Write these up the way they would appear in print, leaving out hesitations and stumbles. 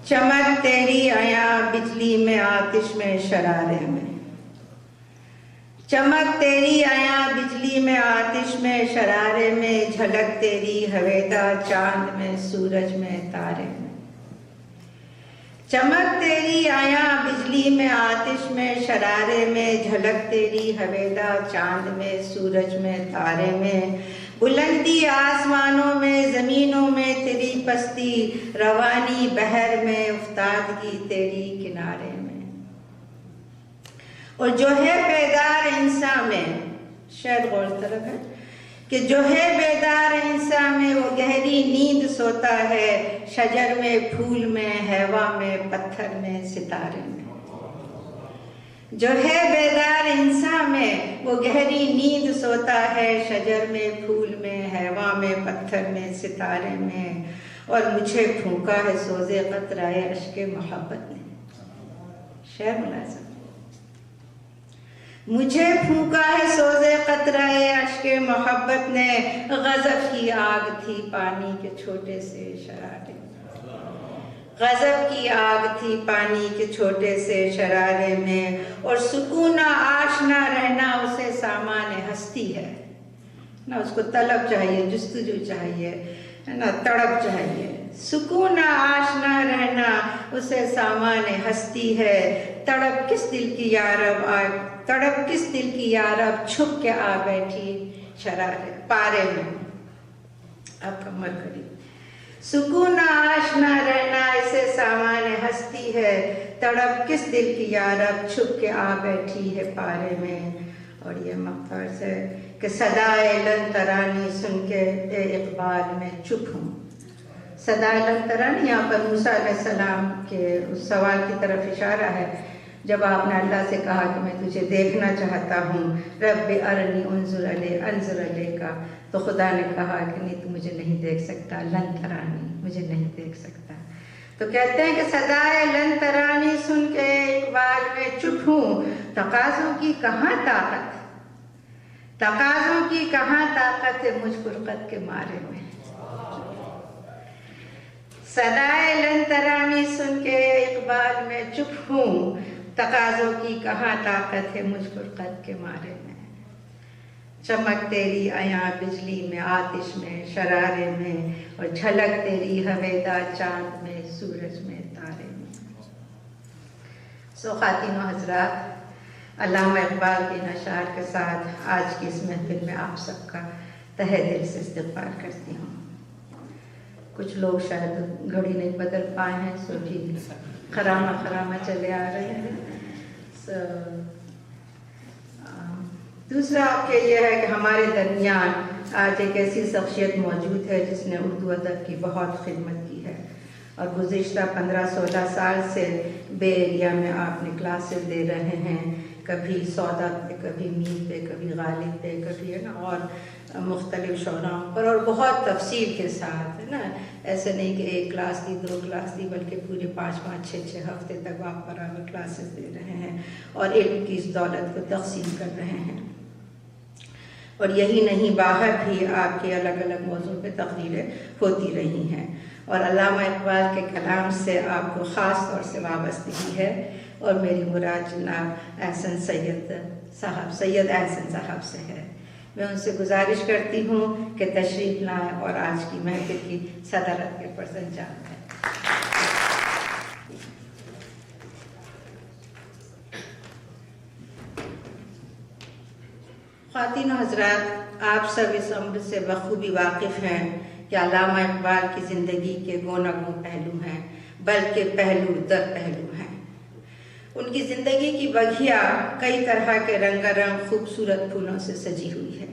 چمک تیری آیا بجلی میں آتش میں شرارے میں، چمک تیری آیا بجلی میں آتش میں شرارے میں، جھلک تیری ہویدا چاند میں سورج میں تارے میں، چمک تیری آیا بجلی میں آتش میں شرارے میں، جھلک تیری ہویدا چاند میں سورج میں تارے میں، بلندی آسمانوں میں زمینوں میں تیری پستی، روانی بحر میں افتادگی تیری کنارے میں، اور جو ہے بیدار انسان میں، شاید غور طلب ہے کہ جو ہے بیدار انسان میں وہ گہری نیند سوتا ہے، شجر میں پھول میں ہوا میں پتھر میں ستارے میں، جو ہے بیدار انسان میں وہ گہری نیند سوتا ہے، شجر میں پھول میں ہوا میں پتھر میں ستارے میں، اور مجھے پھونکا ہے سوز قطرہ اشک محبت نے، شعر ملازم، مجھے پھونکا ہے سوز قطرہ اشک محبت نے، غضب کی آگ تھی پانی کے چھوٹے سے شرارے میں، غضب کی آگ تھی پانی کے چھوٹے سے شرارے میں، اور سکون آشنا رہنا اسے سامان ہستی ہے، نہ اس کو طلب چاہیے، جستجو چاہیے، نہ تڑپ چاہیے، سکون آشنا رہنا اسے سامان ہستی ہے، تڑپ کس دل کی یارب تڑپ کس دل کی یارب چھپ کے آ بیٹھی شرارے پارے میں، اب کمر قریب، سکون آشنا رہنا اسے سامان ہستی ہے، تڑپ کس دل کی یارب چھپ کے آ بیٹھی ہے پارے میں، اور یہ مقطع سے کہ صدائے لن ترانی سن کے اے اقبال میں چپ ہوں، صدائے لن ترانی یہاں پر موسیٰ علیہ السلام کے اس سوال کی طرف اشارہ ہے، جب آپ نے اللہ سے کہا کہ میں تجھے دیکھنا چاہتا ہوں، رب ارنی انظر الیک، تو خدا نے کہا کہ نہیں تو مجھے نہیں دیکھ سکتا، لن ترانی مجھے نہیں دیکھ سکتا، تو کہتے ہیں کہ صدائے لن ترانی سن کے اقبال میں چپ ہوں، تقاضوں کی کہاں طاقت، تقاضوں کی کہاں طاقت ہے مجھ فرقت کے مارے میں، صدائے لن ترانی سن کے اقبال میں چپ ہوں، تقاضوں کی کہاں طاقت ہے مجھ فرقت کے مارے میں، چمک تیری آیا بجلی میں آتش میں شرارے میں، اور جھلک تیری ہویدا چاند میں سورج میں تارے میں۔ سو خواتین و حضرات، علامہ اقبال کے ان اشعار کے ساتھ آج کی اس محفل میں آپ سب کا تہہ دل سے استقبال کرتی ہوں۔ کچھ لوگ شاید گھڑی نہیں بدل پائے ہیں، سو بھی خرامہ چلے آ رہے ہیں۔ دوسرا آپ کے یہ ہے کہ ہمارے درمیان آج ایک ایسی شخصیت موجود ہے جس نے اردو ادب کی بہت خدمت کی ہے، اور گزشتہ 15-16 سال سے بے ایریا میں آپ نے کلاسز دے رہے ہیں، کبھی سودا پہ، کبھی میر پہ، کبھی غالب پہ، کبھی ہے نا اور مختلف شعراؤں پر، اور بہت تفصیل کے ساتھ، ہے نا، ایسے نہیں کہ ایک کلاس دی 2 کلاس دی، بلکہ پورے 5-5 6-6 ہفتے تک آپ برابر کلاسز دے رہے ہیں اور علم کی اس دولت کو تقسیم کر رہے ہیں، اور یہی نہیں باہر بھی آپ کے الگ الگ موضوع پہ تقریریں ہوتی رہی ہیں، اور علامہ اقبال کے کلام سے آپ کو خاص طور سے وابستگی ہے، اور میری مراد جناب احسن سید احسن صاحب سے ہے۔ میں ان سے گزارش کرتی ہوں کہ تشریف لائیں اور آج کی محفل کی صدارت کے پر انجام دیں۔ خواتین و حضرات، آپ سب اس امر سے بخوبی واقف ہیں کہ علامہ اقبال کی زندگی کے گونا گون پہلو ہیں، بلکہ پہلو در پہلو ہیں۔ ان کی زندگی کی بگھیا کئی طرح کے رنگا رنگ خوبصورت پھولوں سے سجی ہوئی ہے۔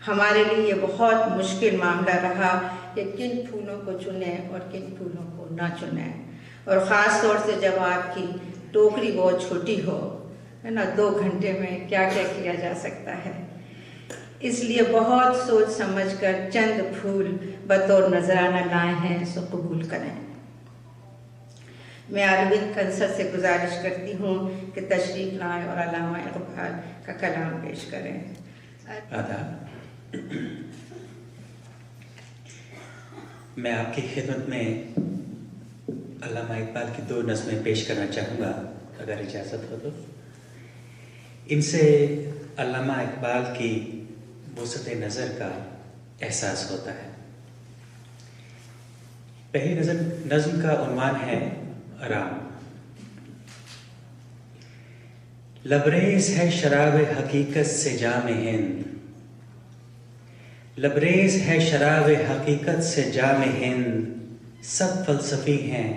ہمارے لیے یہ بہت مشکل معاملہ رہا کہ کن پھولوں کو چنیں اور کن پھولوں کو نہ چنیں، اور خاص طور سے جب آپ کی ٹوکری بہت چھوٹی ہو، ہے نا، 2 گھنٹے میں کیا کیا کیا جا سکتا ہے۔ اس لیے بہت سوچ سمجھ کر چند پھول بطور نذرانہ لائے ہیں، سو قبول کریں۔ میں اروند کنسر سے گزارش کرتی ہوں کہ تشریف لائیں اور علامہ اقبال کا کلام پیش کریں۔ آداب، میں آپ کی خدمت میں علامہ اقبال کی 2 نظمیں پیش کرنا چاہوں گا اگر اجازت ہو تو. ان سے علامہ اقبال کی وسعت نظر کا احساس ہوتا ہے. پہلی نظم کا عنوان ہے رام. لبریز ہے شراب حقیقت سے جام ہند، لبریز ہے شراب حقیقت سے جام ہند، سب فلسفی ہیں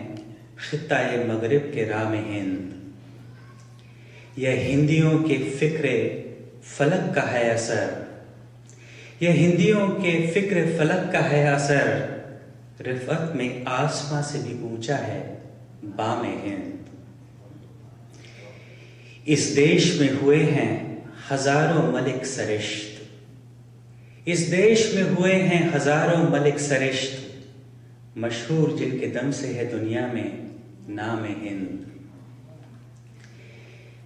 خطۂ مغرب کے رام ہند. یہ ہندیوں کے فکر فلک کا ہے اثر، یہ ہندیوں کے فکر فلک کا ہے اثر، رفعت میں آسماں سے بھی اونچا ہے بام ہند. اس دیش میں ہوئے ہیں ہزاروں ملک سرشت، اس دیش میں ہوئے ہیں ہزاروں ملک سرشت، مشہور جن کے دم سے ہے دنیا میں نام ہند.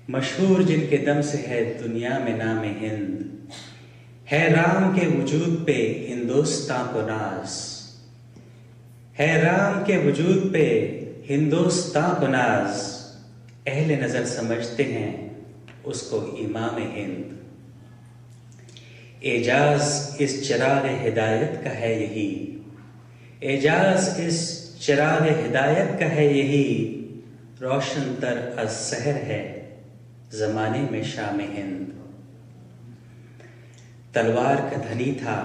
مشہور جن کے دم سے ہے دنیا میں نام ہند، ہے رام کے وجود پہ ہندوستاں کو ناز، ہے رام کے وجود پہ ہندوستاں کو ناز، اہل نظر سمجھتے ہیں اس کو امام ہند. اعجاز اس چراغ ہدایت کا ہے یہی، اعجاز اس چراغ ہدایت کا ہے یہی، روشن تر از سحر ہے زمانے میں شام ہند. تلوار کا دھنی تھا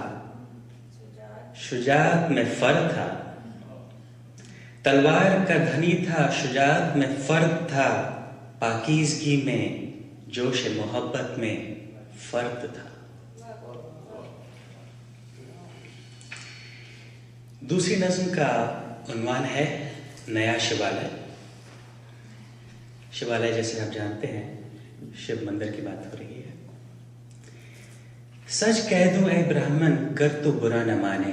شجاعت میں فرد تھا، تلوار کا دھنی تھا شجاعت میں فرد تھا، پاکیزگی میں جوش محبت میں فرد تھا. دوسری نظم کا عنوان ہے نیا شیوالے. شیوالے جیسے آپ جانتے ہیں شیو مندر کی بات ہو رہی ہے. سچ کہہ دوں اے برہمن کر تو برا نہ مانے،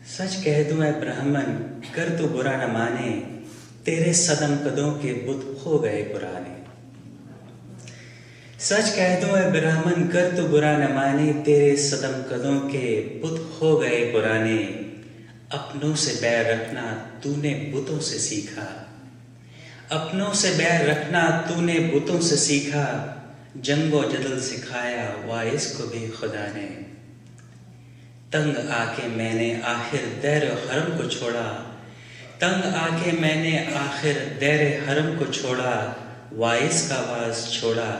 سچ کہہ دوں اے برہمن کر تو برا نہ مانے، تیرے صدم قدوں کے بت ہو گئے پرانے. سچ کہہ دوں اے برہمن کر تو برا نہ مانے، تیرے صدم قدوں کے بت ہو گئے پرانے. اپنوں سے بیر رکھنا تو نے بتوں سے سیکھا، اپنوں سے بیر رکھنا تو نے بتوں سے سیکھا، جنگ و جدل سکھایا وائس کو بھی خدا نے. تنگ آ کے میں نے آخر دیر حرم کو چھوڑا، تنگ آ کے میں نے آخر دیر حرم کو چھوڑا، وائس کا آواز چھوڑا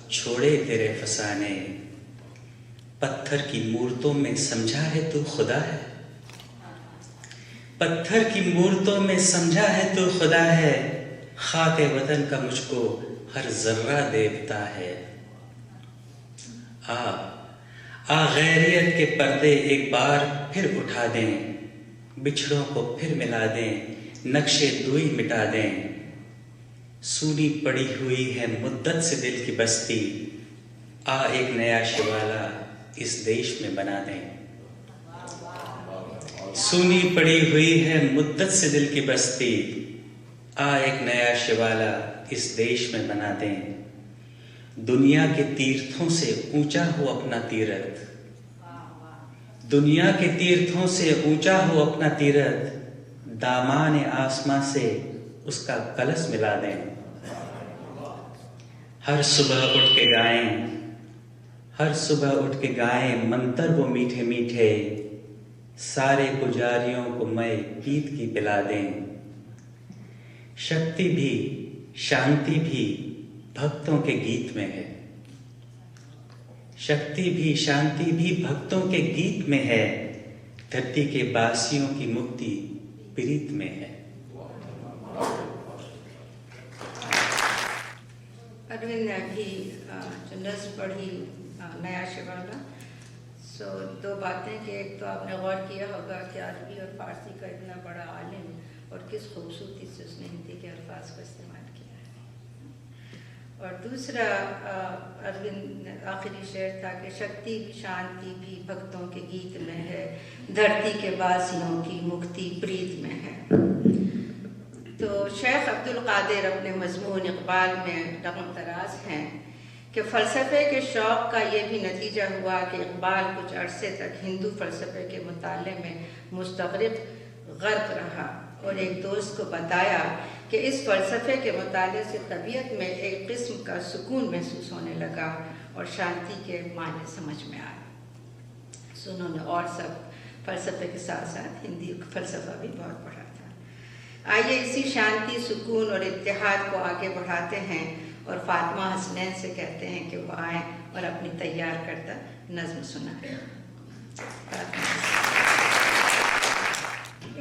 چھوڑے تیرے فسانے. پتھر کی مورتوں میں سمجھا ہے تو خدا ہے، پتھر کی مورتوں میں سمجھا ہے تو خدا ہے، خاک وطن کا مجھ کو ہر ذرہ دیوتا ہے. آ غیریت کے پردے ایک بار پھر اٹھا دیں، بچھڑوں کو پھر ملا دیں، نقشے دوئی مٹا دیں. سونی پڑی ہوئی ہے مدت سے دل کی بستی، آ ایک نیا شیوالا اس دیش میں بنا دیں. سونی پڑی ہوئی ہے مدت سے دل کی بستی، آ ایک نیا شیوالا اس دیش میں بنا دیں. دنیا کے تیرتھوں سے اونچا ہو اپنا تیرتھ، دنیا کے تیرتھوں سے اونچا ہو اپنا تیرتھ، دامان آسماں سے اس کا کلش ملا دیں. ہر صبح اٹھ کے گائیں، ہر صبح اٹھ کے گائیں منتر وہ میٹھے میٹھے، سارے پجاریوں کو میں پیت کی پلا دیں. شکتی بھی شانتی بھی بھکتوں کے گیت میں ہے، شکتی بھی شانتی بھی بھکتوں کے گیت میں ہے، دھرتی کے باسیوں کی مکتی پریت میں ہے. اروند نے ابھی جو نظم پڑھی نیا شیوالا، سو 2 باتیں کہ ایک تو آپ نے غور کیا ہوگا کہ عربی اور فارسی کا اتنا بڑا عالم اور کس خوبصورتی سے اس نے ہندی کے الفاظ کو استعمال کیا ہے، اور دوسرا اروند آخری شعر تھا کہ شکتی بھی شانتی بھی بھکتوں کے گیت میں ہے، دھرتی کے باسیوں کی مکتی پریت میں ہے. تو شیخ عبد القادر اپنے مضمون اقبال میں رقم تراز ہیں کہ فلسفے کے شوق کا یہ بھی نتیجہ ہوا کہ اقبال کچھ عرصے تک ہندو فلسفے کے مطالعے میں مستغرق غرق رہا. اور ایک دوست کو بتایا کہ اس فلسفے کے مطالعے سے طبیعت میں ایک قسم کا سکون محسوس ہونے لگا اور شانتی کے معنی سمجھ میں آئے. انہوں نے اور سب فلسفے کے ساتھ ساتھ ہندی فلسفہ بھی بہت پڑھا تھا. آئیے اسی شانتی، سکون اور اتحاد کو آگے بڑھاتے ہیں اور فاطمہ حسنین سے کہتے ہیں کہ وہ آئیں اور اپنی تیار کردہ نظم سنائیں.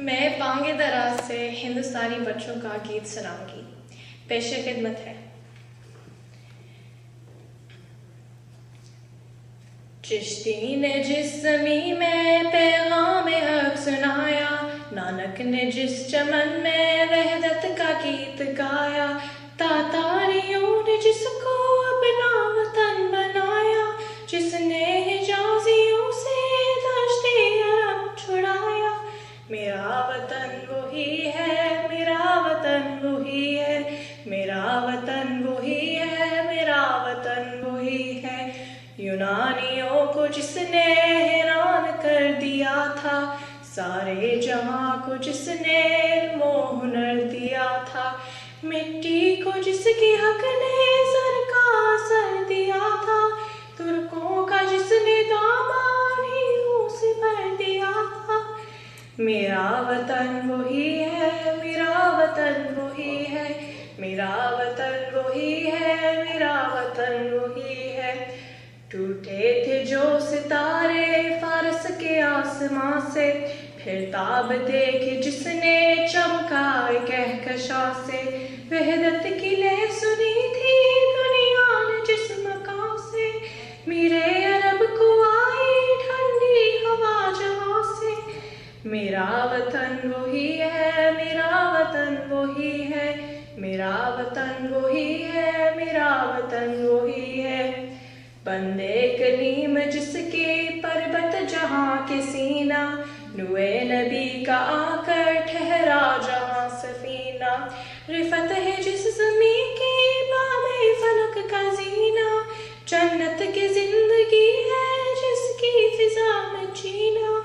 میں بانگ دراز سے ہندوستانی بچوں کا گیت سناؤں گی. پیش خدمت ہے. چشتی نے جس زمین میں پیغام حق سنایا، نانک نے جس چمن میں وحدت کا گیت گایا، تاتاریوں نے جس کو اپنا وطن بنایا، جس نے حجازیوں سے دشت عرب چھڑایا. میرا وطن وہی ہے، میرا وطن وہی ہے، میرا وطن وہی ہے، میرا وطن وہی ہے. یونانیوں کو جس نے حیران کر دیا تھا، سارے جہاں کو جس نے علم و ہنر دیا تھا، مٹی کو جس کے حق نے زر کا اثر دیا تھا، ترکوں کا جس نے دامان ہیروں سے بھر دیا تھا. میرا وطن وہی ہے، میرا وطن وہی ہے، میرا وطن وہی ہے، میرا وطن وہی ہے. ٹوٹے تھے جو ستارے فارس کے آسمان سے، پھر تاب دیکھ جس نے چمکا کہکشاں سے. وحدت کی لہر سنی تھی دنیا نے جس مقام سے، میرے عرب کو آئی ٹھنڈی ہوا جہاں سے. میرا وطن وہی ہے، میرا وطن وہی ہے، میرا وطن وہی ہے، میرا وطن وہی ہے. بندے کلیم جس کے پربت جہاں کے سینہ، نوے نبی کا آ کر ٹھہرا جہاں سفینہ. رفت ہے جس زمین کی بام فلک کا زینہ، جنت کی زندگی ہے جس کی فضا میں جینا.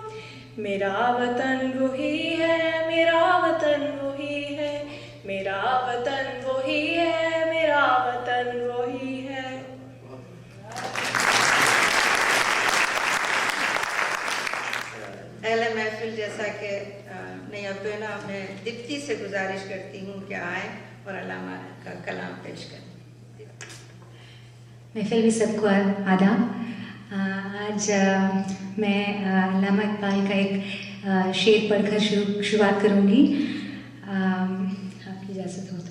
میرا وطن وہی ہے، میرا وطن وہی ہے، میرا وطن وہی ہے، میرا وطن وہی ہے. اہل محفل، جیسا کہ نیا پینا میں دپتی سے گزارش کرتی ہوں کہ آئیں اور علامہ کا کلام پیش کریں. محفل بھی سب کو آداب. آج میں علامہ اقبال کا ایک شعر پڑھ کر شروعات کروں گی. آپ کی اجازت ہو تو.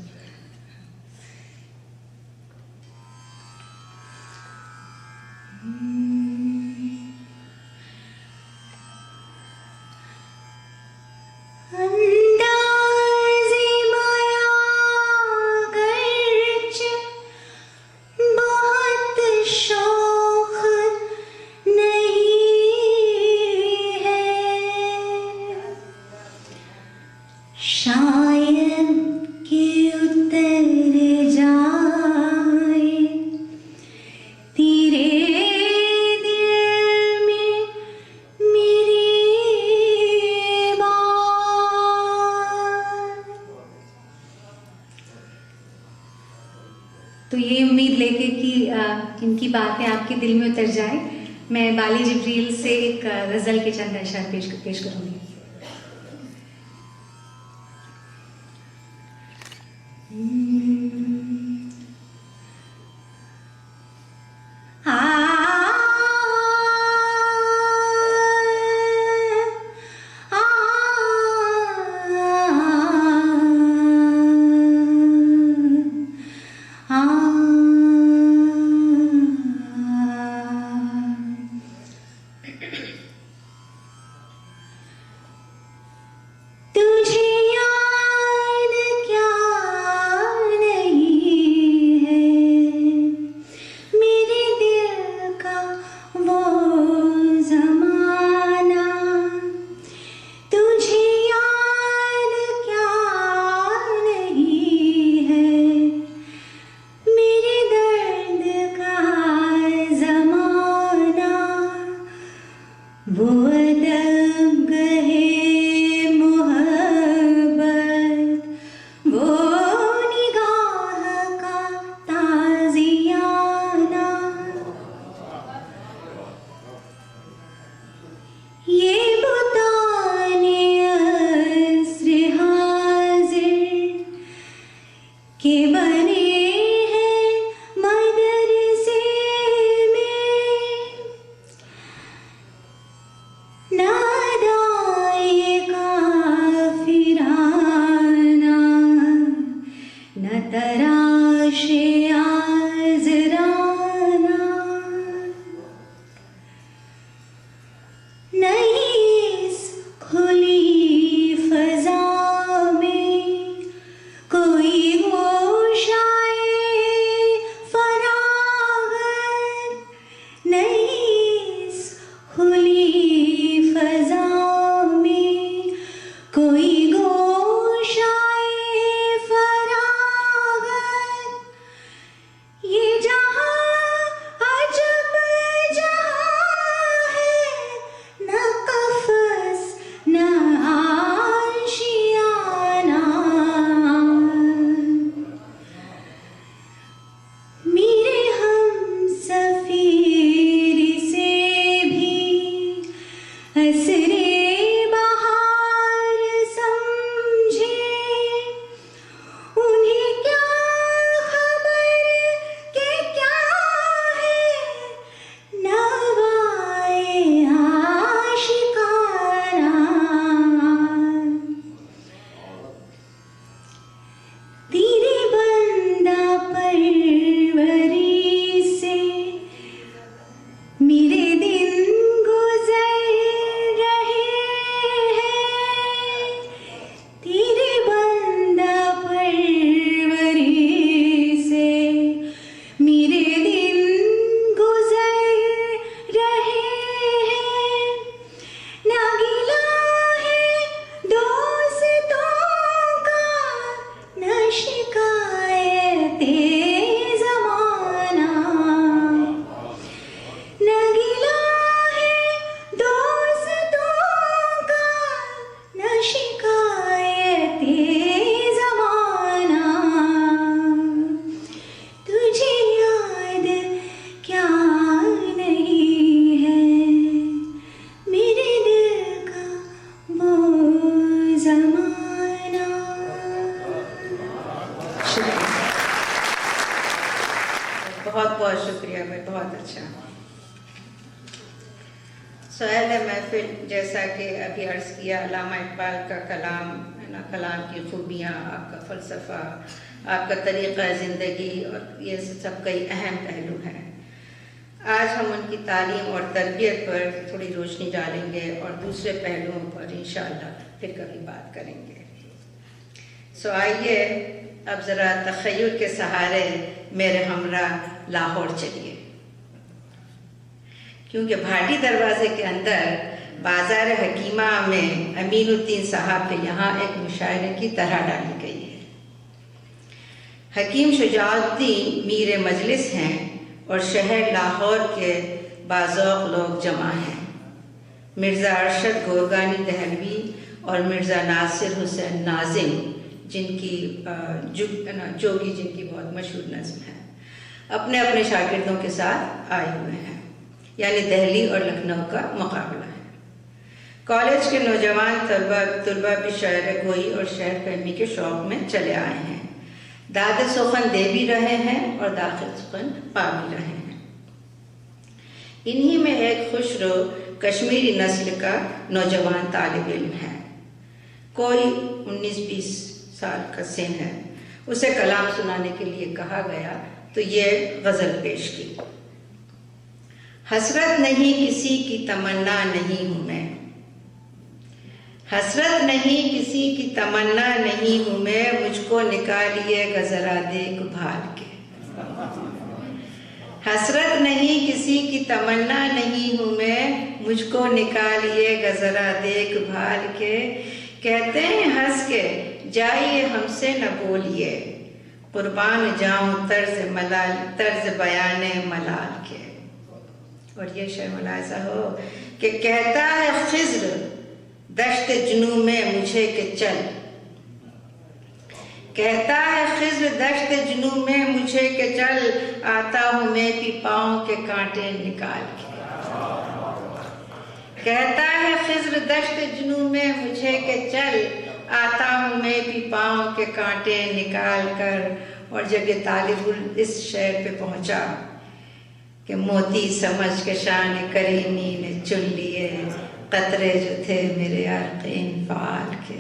تو یہ امید لے کے کہ ان کی باتیں آپ کے دل میں اتر جائیں، میں بالی جبریل سے ایک غزل کے چند اشعار پیش کروں گی. وہ ادب گہے محبت سہیل محفل جیسا کہ ابھی عرض کیا علامہ اقبال کا کلام ہے نا، کلام کی خوبیاں، آپ کا فلسفہ، آپ کا طریقہ زندگی، اور یہ سب کئی اہم پہلو ہیں۔ آج ہم ان کی تعلیم اور تربیت پر تھوڑی روشنی ڈالیں گے اور دوسرے پہلوؤں پر انشاءاللہ پھر کبھی بات کریں گے۔ آئیے اب ذرا تخیل کے سہارے میرے ہمراہ لاہور چلیے، کیونکہ بھاٹی دروازے کے اندر بازار حکیمہ میں امین الدین صاحب کے یہاں ایک مشاعرے کی طرح ڈالی گئی ہے۔ حکیم شجاع الدین میر مجلس ہیں اور شہر لاہور کے باذوق لوگ جمع ہیں۔ مرزا ارشد گورگانی دہلوی اور مرزا ناصر حسین ناظم، جن کی جوگی جن کی بہت مشہور نظم ہے، اپنے اپنے شاگردوں کے ساتھ آئے ہوئے ہیں، یعنی دہلی اور لکھنؤ کا مقابلہ ہے۔ کالج کے نوجوان طلبہ بھی شعر گوئی اور شعر فہمی کے شوق میں چلے آئے ہیں، داد سخن دے بھی رہے ہیں اور داخل سخن پا بھی رہے ہیں۔ انہی میں ایک خوشرو کشمیری نسل کا نوجوان طالب علم ہے، کوئی 19-20 سال کا سن ہے۔ اسے کلام سنانے کے لیے کہا گیا تو یہ غزل پیش کی۔ حسرت نہیں کسی کی تمنا نہیں ہوں میں، حسرت نہیں کسی کی تمنا نہیں ہوں میں، مجھ کو نکالیے گا ذرا دیکھ بھال کے۔ حسرت نہیں کسی کی تمنا نہیں ہوں میں، مجھ کو نکالیے گا ذرا دیکھ بھال کے۔ کہتے ہیں ہنس کے جائیے ہم سے نہ بولیے، قربان جاؤں طرز بیان ملال کے۔ اور یہ شعر ملاحظہ ہو کہ کہتا ہے خضر دشت جنوں میں مجھے کہ چل، کہتا ہے خضر دشت جنوں میں مجھے کہ چل، آتا ہوں میں بھی پاؤں کے کانٹے نکال کے۔ کہتا ہے خضر دشت جنوں میں مجھے کہ چل، آتا ہوں میں بھی پاؤں کے کانٹے نکال کر۔ اور جب یہ طالب اس شعر پہ پہنچا کہ موتی سمجھ کے شان کریمی نے چن لیے، قطرے جو تھے میرے عرق انفعال کے،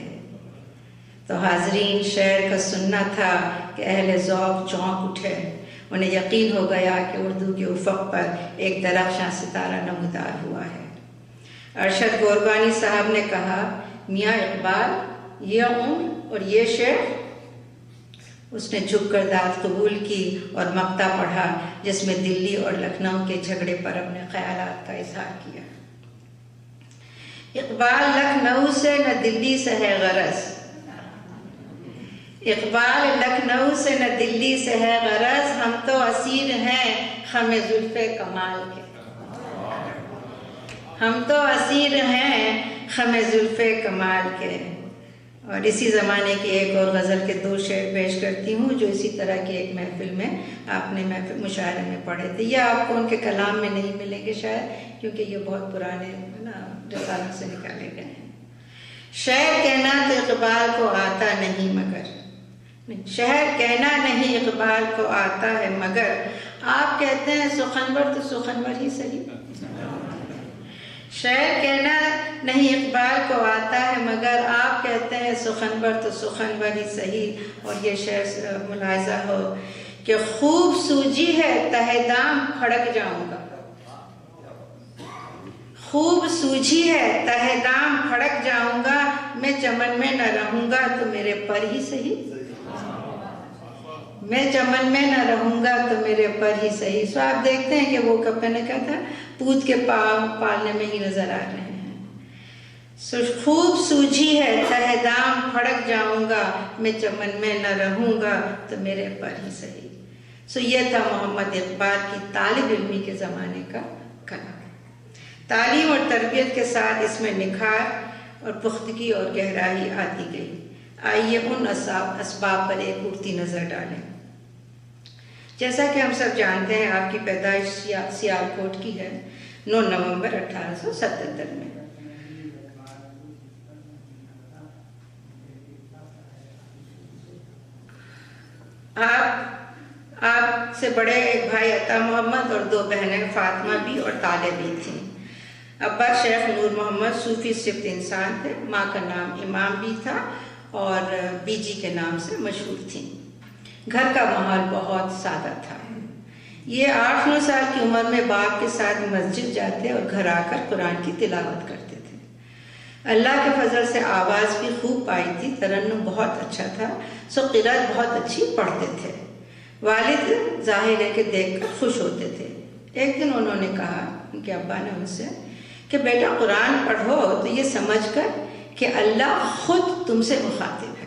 تو حاضرین شعر کا سننا تھا کہ اہل ذوق چونک اٹھے۔ انہیں یقین ہو گیا کہ اردو کے افق پر ایک درخشاں ستارہ نمودار ہوا ہے۔ ارشد گورگانی صاحب نے کہا، میاں اقبال یہ عمر اور یہ شعر؟ اس نے جھک کر داد قبول کی اور مقطع پڑھا جس میں دلی اور لکھنؤ کے جھگڑے پر اپنے خیالات کا اظہار کیا۔ اقبال لکھنؤ سے نہ دلی سے ہے غرض، اقبال لکھنؤ سے نہ دلی سے ہے غرض، ہم تو اسیر ہیں خم زلف کمال کے، ہم تو اسیر ہیں خم زلف کمال کے۔ اور اسی زمانے کی ایک اور غزل کے 2 شعر پیش کرتی ہوں جو اسی طرح کی ایک محفل میں آپ نے مشاعرے میں پڑھے تھے۔ یہ آپ کو ان کے کلام میں نہیں ملیں گے شاید، کیونکہ یہ بہت پرانے رسالوں سے نکالے گئے ہیں۔ شعر کہنا تو اقبال کو آتا نہیں مگر، شعر کہنا نہیں اقبال کو آتا ہے مگر، آپ کہتے ہیں سخنور تو سخنور ہی صحیح۔ شعر کہنا نہیں اقبال کو آتا ہے مگر، آپ کہتے ہیں سخنور تو سخنور ہی صحیح۔ اور یہ شعر ملاحظہ ہو کہ خوب سوجی ہے تہ دام کھڑک جاؤں گا، خوب سوجھی ہے تہ دام کھڑک جاؤں گا، میں چمن میں نہ رہوں گا تو میرے پر ہی صحیح، میں چمن میں نہ رہوں گا تو میرے پر ہی صحیح۔ سو آپ دیکھتے ہیں کہ وہ کپے نے کہا تھا پوت کے پاؤں پالنے میں ہی نظر آ رہے ہیں۔ سو خوب سوجھی ہے تہ دام کھڑک جاؤں گا، میں چمن میں نہ رہوں گا تو میرے پر ہی صحیح۔ سو یہ تھا محمد اقبال کی طالب علمی کے زمانے کا کلام۔ تعلیم اور تربیت کے ساتھ اس میں نکھار اور پختگی اور گہرائی آتی گئی۔ آئیے ان اسباب پر ایک اڑتی نظر ڈالیں۔ جیسا کہ ہم سب جانتے ہیں آپ کی پیدائش سیالکوٹ کی ہے 9 نومبر 1877 میں۔ آپ سے بڑے ایک بھائی عطا محمد اور 2 بہنیں فاطمہ بھی اور طالع بھی تھیں۔ ابا شیخ نور محمد صوفی صفت انسان تھے، ماں کا نام امام بھی تھا اور بی جی کے نام سے مشہور تھیں۔ گھر کا ماحول بہت سادہ تھا۔ یہ 8-9 سال کی عمر میں باپ کے ساتھ مسجد جاتے اور گھر آ کر قرآن کی تلاوت کرتے تھے۔ اللہ کے فضل سے آواز بھی خوب پائی تھی، ترنم بہت اچھا تھا، سو قرأت بہت اچھی پڑھتے تھے۔ والد ظاہر ہے کہ دیکھ کر خوش ہوتے تھے۔ ایک دن انہوں نے کہا، ان کے ابا نے ان سے، کہ بیٹا قرآن پڑھو تو یہ سمجھ کر کہ اللہ خود تم سے مخاطب ہے،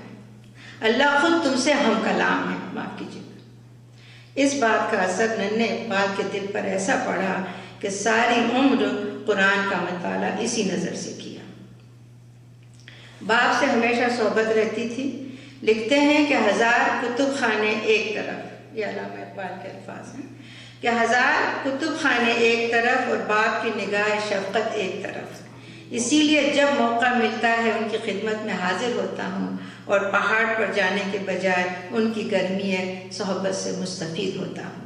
اللہ خود تم سے ہم کلام ہے، معاف کیجیے۔ اس بات کا اثر ننھے اقبال کے دل پر ایسا پڑا کہ ساری عمر قرآن کا مطالعہ اسی نظر سے کیا۔ باپ سے ہمیشہ صحبت رہتی تھی۔ لکھتے ہیں کہ 1000 کتب خانے ایک طرف، یہ علامہ اقبال کے الفاظ ہیں، کہ 1000 کتب خانے ایک طرف اور باپ کی نگاہ شفقت ایک طرف، اسی لیے جب موقع ملتا ہے ان کی خدمت میں حاضر ہوتا ہوں اور پہاڑ پر جانے کے بجائے ان کی گرمی صحبت سے مستفید ہوتا ہوں۔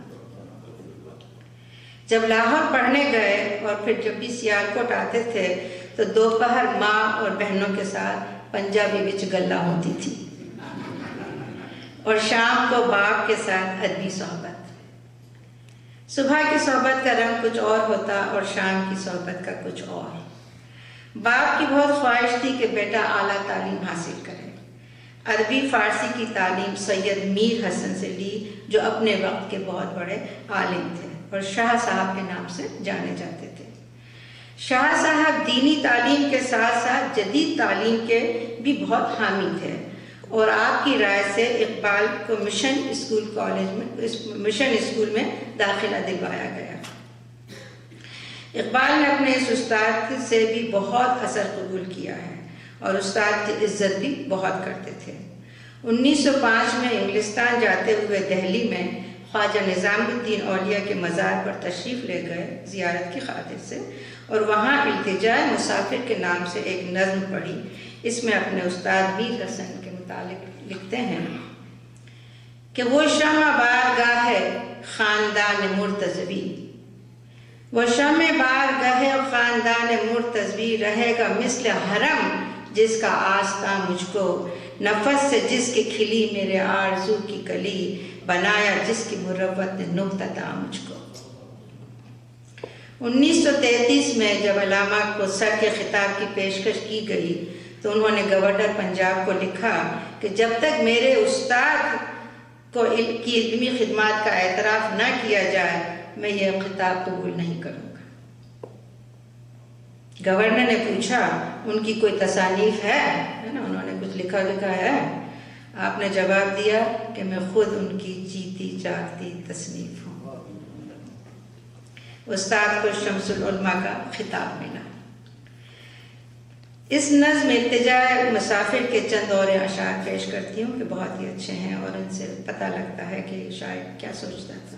جب لاہور پڑھنے گئے اور پھر جب بھی سیالکوٹ آتے تھے تو دوپہر ماں اور بہنوں کے ساتھ پنجابی وچ گلا ہوتی تھی اور شام کو باپ کے ساتھ ادبی صحبت۔ صبح کی صحبت کا رنگ کچھ اور ہوتا اور شام کی صحبت کا کچھ اور۔ باپ کی بہت خواہش تھی کہ بیٹا اعلیٰ تعلیم حاصل کرے۔ عربی فارسی کی تعلیم سید میر حسن سے لی، جو اپنے وقت کے بہت بڑے عالم تھے اور شاہ صاحب کے نام سے جانے جاتے تھے۔ شاہ صاحب دینی تعلیم کے ساتھ ساتھ جدید تعلیم کے بھی بہت حامی تھے اور آپ کی رائے سے اقبال کو مشن اسکول میں داخلہ دلوایا گیا۔ اقبال نے اپنے اس استاد سے بھی بہت اثر قبول کیا ہے اور استاد کی عزت بھی بہت کرتے تھے۔ 1905 میں انگلستان جاتے ہوئے دہلی میں خواجہ نظام الدین اولیاء کے مزار پر تشریف لے گئے زیارت کی خاطر سے، اور وہاں التجائے مسافر کے نام سے ایک نظم پڑھی۔ اس میں اپنے استاد میر حسن کے متعلق لکھتے ہیں کہ وہ شمع بارگاہ خاندان مرتضوی، وہ شمع بارگاہ خاندان مرتضوی، رہے گا مثل حرم جس کا آستاں مجھ کو، نفس سے جس کی کھلی میرے آرزو کی کلی، بنایا جس کی مروت نے نقطہ تا مجھ کو۔ 1933 میں جب علامہ کو سر کے خطاب کی پیشکش کی گئی تو انہوں نے گورنر پنجاب کو لکھا کہ جب تک میرے استاد کی علمی خدمات کا اعتراف نہ کیا جائے میں یہ خطاب قبول نہیں کروں گا۔ گورنر نے پوچھا ان کی کوئی تصانیف ہے نا، انہوں نے کچھ لکھا ہے؟ آپ نے جواب دیا کہ میں خود ان کی جیتی جاگتی تصنیف ہوں۔ استاد کو شمس العلماء کا خطاب ملا۔ اس نظم التجائے مسافر کے چند اور اشعار پیش کرتی ہوں کہ بہت ہی اچھے ہیں اور ان سے پتہ لگتا ہے کہ شاعر کیا سوچتا تھا۔